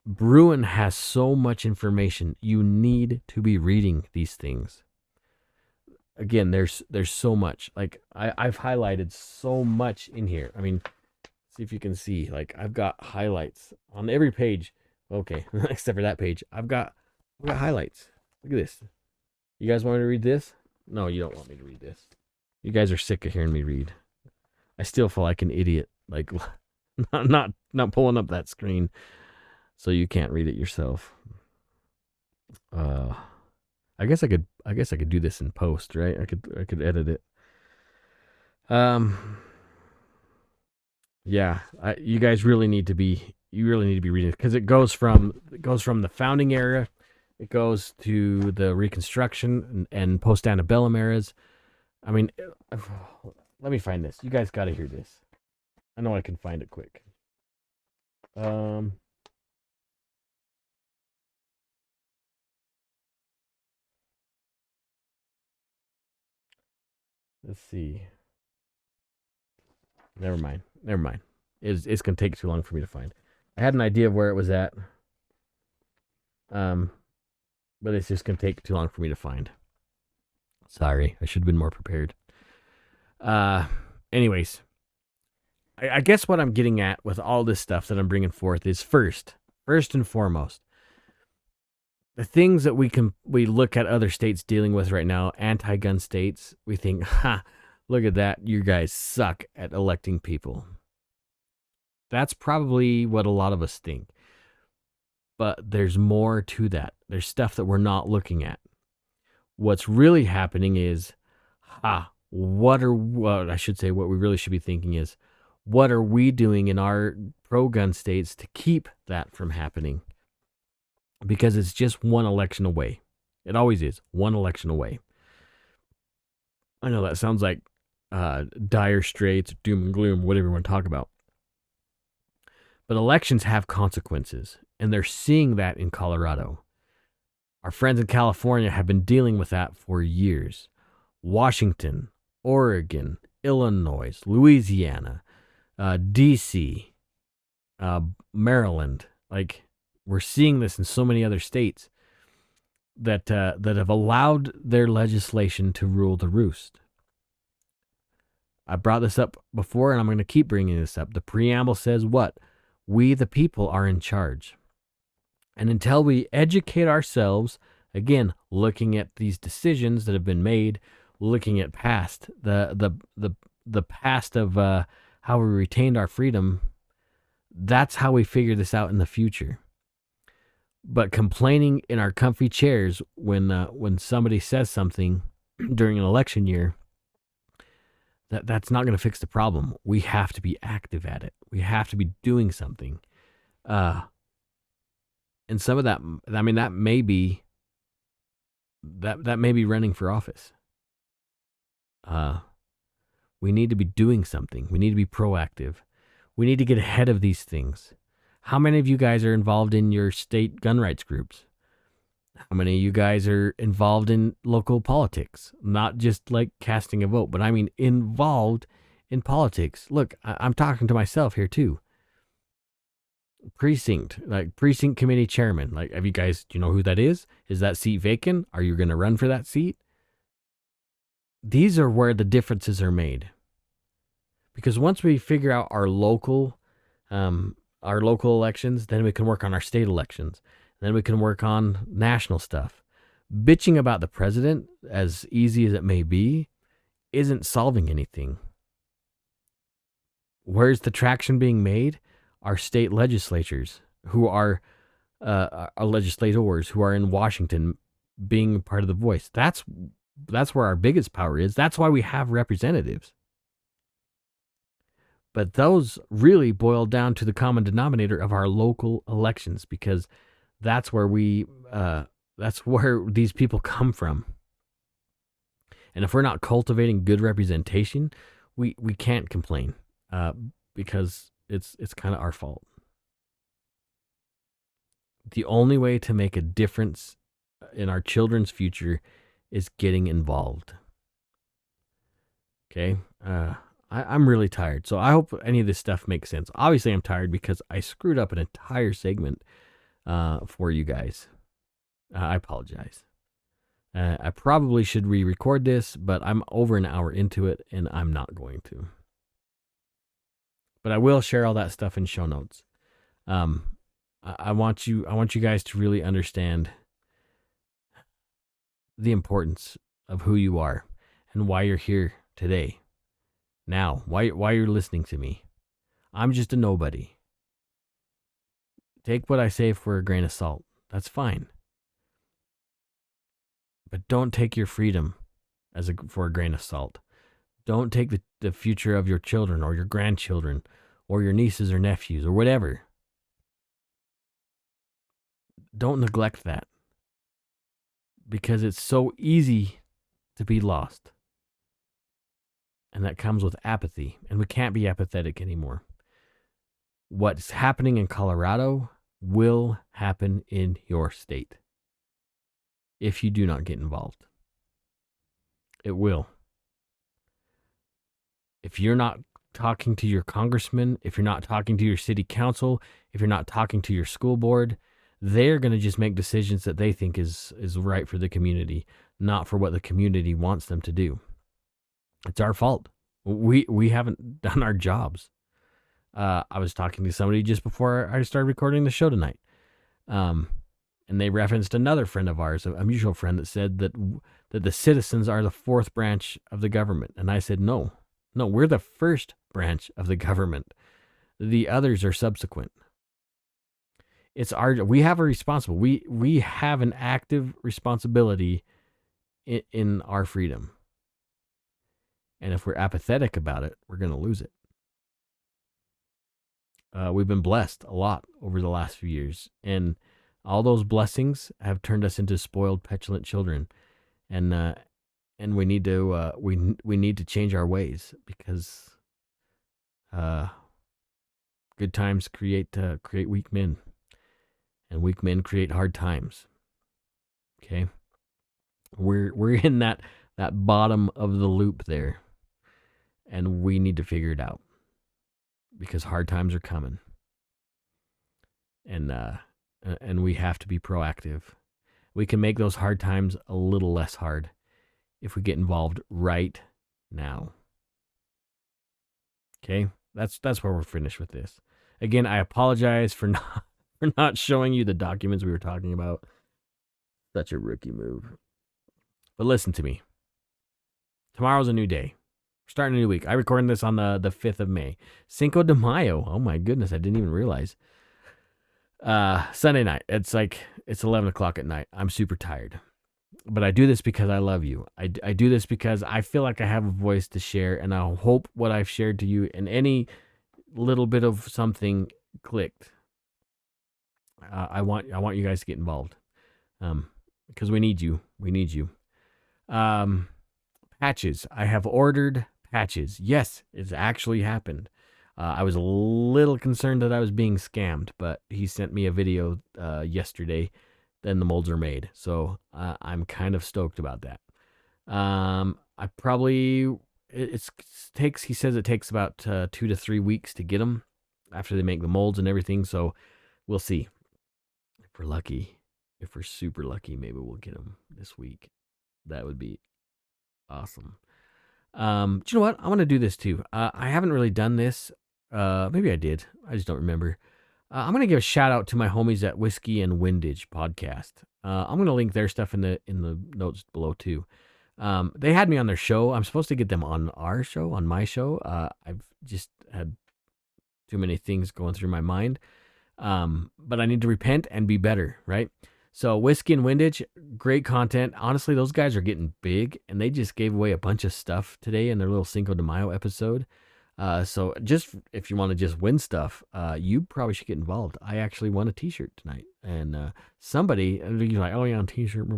Bruen has so much information. You need to be reading these things. Again, there's so much. Like I've highlighted so much in here. I mean, see if you can see. Like I've got highlights on every page. Okay, except for that page. I've got highlights. Look at this. You guys want me to read this? No, you don't want me to read this. You guys are sick of hearing me read. I still feel like an idiot. Like not pulling up that screen so you can't read it yourself. I guess I could do this in post, right? I could edit it. Yeah, you guys really need to be reading it, because it goes from the founding era, it goes to the Reconstruction and post antebellum eras. I mean, let me find this. You guys got to hear this. I know I can find it quick. Um, let's see. Never mind. Never mind. It's gonna take too long for me to find. I had an idea of where it was at. Um, but it's just gonna take too long for me to find. Sorry, I should have been more prepared. Uh, anyways, I guess what I'm getting at with all this stuff that I'm bringing forth is first and foremost, the things that we look at other states dealing with right now, anti-gun states. We think, ha, look at that, you guys suck at electing people. That's probably what a lot of us think. But there's more to that. There's stuff that we're not looking at. What's really happening is, what I should say, what we really should be thinking is, what are we doing in our pro-gun states to keep that from happening? Because it's just one election away. It always is one election away. I know that sounds like dire straits, doom and gloom, whatever you want to talk about. But elections have consequences, and they're seeing that in Colorado. Our friends in California have been dealing with that for years. Washington, Oregon, Illinois, Louisiana, DC, Maryland. Like, we're seeing this in so many other states that have allowed their legislation to rule the roost. I brought this up before, and I'm going to keep bringing this up. The preamble says what? We, the people, are in charge. And until we educate ourselves, again, looking at these decisions that have been made, looking at past the past of how we retained our freedom, that's how we figure this out in the future. But complaining in our comfy chairs when somebody says something during an election year, that's not going to fix the problem. We have to be active at it. We have to be doing something. And some of that, I mean, that may be running for office. We need to be doing something. We need to be proactive. We need to get ahead of these things. How many of you guys are involved in your state gun rights groups? How many of you guys are involved in local politics? Not just like casting a vote, but I mean involved in politics. Look, I'm talking to myself here too. Precinct committee chairman. Like, have you guys, do you know who that is? Is that seat vacant? Are you going to run for that seat? These are where the differences are made. Because once we figure out our local elections, then we can work on our state elections. Then we can work on national stuff. Bitching about the president, as easy as it may be, isn't solving anything. Where's the traction being made? Our state legislatures, who are our legislators, who are in Washington, being part of the voice. That's where our biggest power is. That's why we have representatives. But those really boil down to the common denominator of our local elections, because that's where that's where these people come from. And if we're not cultivating good representation, we can't complain, because it's kind of our fault. The only way to make a difference in our children's future is getting involved. Okay? I'm really tired, so I hope any of this stuff makes sense. Obviously, I'm tired because I screwed up an entire segment for you guys. I apologize. I probably should re-record this, but I'm over an hour into it, and I'm not going to. But I will share all that stuff in show notes. I want you guys to really understand the importance of who you are and why you're here today. Now, why you're listening to me. I'm just a nobody. Take what I say for a grain of salt. That's fine. But don't take your freedom for a grain of salt. Don't take the future of your children or your grandchildren or your nieces or nephews or whatever. Don't neglect that, because it's so easy to be lost. and that comes with apathy. And we can't be apathetic anymore. What's happening in Colorado will happen in your state if you do not get involved. It will. If you're not talking to your congressman, if you're not talking to your city council, if you're not talking to your school board, they're going to just make decisions that they think is right for the community, not for what the community wants them to do. It's our fault. We haven't done our jobs. I was talking to somebody just before I started recording the show tonight. And they referenced another friend of ours, a mutual friend, that said that the citizens are the fourth branch of the government. And I said, no, we're the first branch of the government. The others are subsequent. We have a responsibility. We have an active responsibility in our freedom. And if we're apathetic about it, we're going to lose it. We've been blessed a lot over the last few years, and all those blessings have turned us into spoiled, petulant children, and we need to we need to change our ways, because good times create weak men, and weak men create hard times. Okay, we're in that bottom of the loop there, and we need to figure it out, because hard times are coming, and we have to be proactive. We can make those hard times a little less hard if we get involved right now. Okay, that's where we're finished with this. Again, I apologize for not showing you the documents we were talking about. Such a rookie move. But listen to me. Tomorrow's a new day. We're starting a new week. I recorded this on the 5th of May. Cinco de Mayo. Oh my goodness, I didn't even realize. Sunday night. It's 11 o'clock at night. I'm super tired. But I do this because I love you. I do this because I feel like I have a voice to share, and I hope what I've shared to you and any little bit of something clicked. I want you guys to get involved, because we need you. We need you. Patches. I have ordered patches. Yes, it's actually happened. I was a little concerned that I was being scammed, but he sent me a video yesterday. Then the molds are made, so I'm kind of stoked about that. I probably he says it takes about 2 to 3 weeks to get them after they make the molds and everything. So we'll see. If we're lucky, if we're super lucky, maybe we'll get them this week. That would be awesome. Do you know what? I want to do this too. I haven't really done this. Maybe I did. I just don't remember. I'm going to give a shout out to my homies at Whiskey and Windage podcast. I'm going to link their stuff in the notes below too. They had me on their show. I'm supposed to get them on our show, on my show. I've just had too many things going through my mind. But I need to repent and be better, right? So Whiskey and Windage, great content. Honestly, those guys are getting big, and they just gave away a bunch of stuff today in their little Cinco de Mayo episode. So just if you want to just win stuff, you probably should get involved. I actually won a t-shirt tonight, and somebody, you're like, oh yeah, on t-shirt,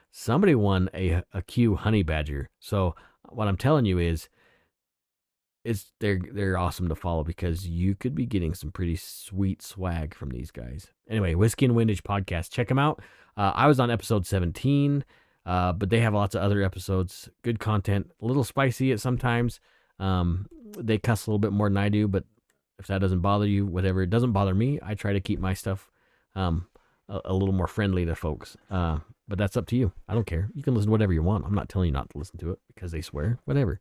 somebody won a Q honey badger. So what I'm telling you is, they're awesome to follow, because you could be getting some pretty sweet swag from these guys. Anyway, Whiskey and Windage podcast, check them out. I was on episode 17, but they have lots of other episodes. Good content, a little spicy at sometimes. They cuss a little bit more than I do, but if that doesn't bother you, whatever, it doesn't bother me. I try to keep my stuff a little more friendly to folks. But that's up to you. I don't care. You can listen to whatever you want. I'm not telling you not to listen to it because they swear, whatever.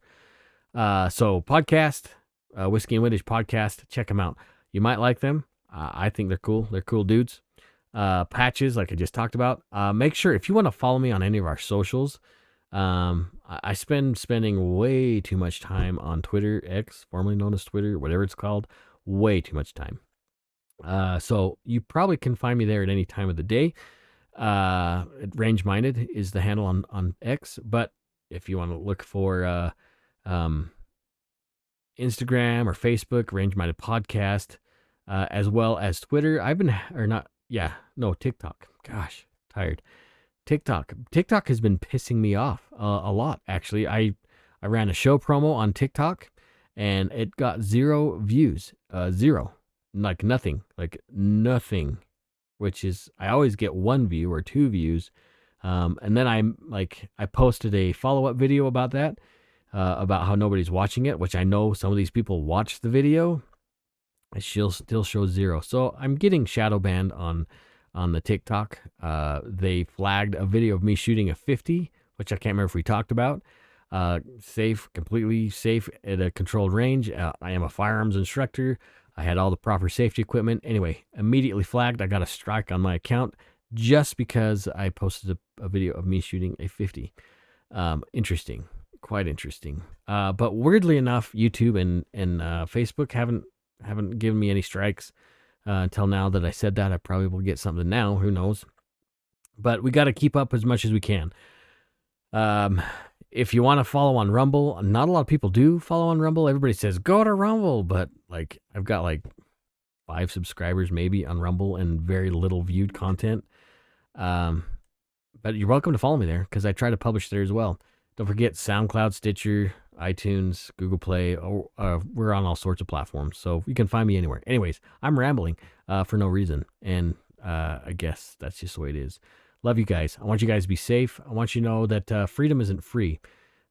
So podcast, Whiskey and Windage podcast, check them out. You might like them. I think they're cool. They're cool dudes. Patches, like I just talked about. Make sure, if you want to follow me on any of our socials, I spending way too much time on Twitter, X, formerly known as Twitter, whatever it's called, way too much time. So you probably can find me there at any time of the day. Range Minded is the handle on X, but if you want to look for, Instagram or Facebook, Range Minded Podcast, as well as Twitter. TikTok. Gosh, tired. TikTok has been pissing me off a lot, actually. I I ran a show promo on TikTok, and it got 0 views. 0. Like nothing. Which is, I always get 1 view or 2 views. And then I posted a follow-up video about that, about how nobody's watching it, which I know some of these people watched the video. She'll still show 0. So I'm getting shadow banned on the TikTok. They flagged a video of me shooting a 50, which I can't remember if we talked about. Safe, completely safe at a controlled range. I am a firearms instructor. I had all the proper safety equipment. Anyway, immediately flagged. I got a strike on my account just because I posted a video of me shooting a 50. Interesting, quite interesting. But weirdly enough, YouTube and Facebook haven't given me any strikes until now that I said that. I probably will get something now. Who knows? But we got to keep up as much as we can. If you want to follow on Rumble, not a lot of people do follow on Rumble. Everybody says go to Rumble, but like I've got like 5 subscribers maybe on Rumble and very little viewed content. But you're welcome to follow me there because I try to publish there as well. Don't forget SoundCloud, Stitcher, iTunes, Google Play. We're on all sorts of platforms, so you can find me anywhere. Anyways, I'm rambling for no reason, and I guess that's just the way it is. Love you guys. I want you guys to be safe. I want you to know that freedom isn't free.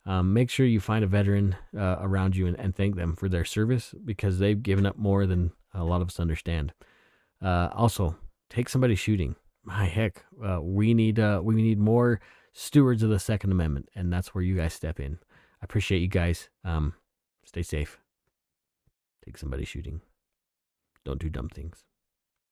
Make sure you find a veteran around you and thank them for their service because they've given up more than a lot of us understand. Also, take somebody shooting. My heck, we need more stewards of the Second Amendment, and that's where you guys step in. I appreciate you guys. Stay safe. Take somebody shooting. Don't do dumb things.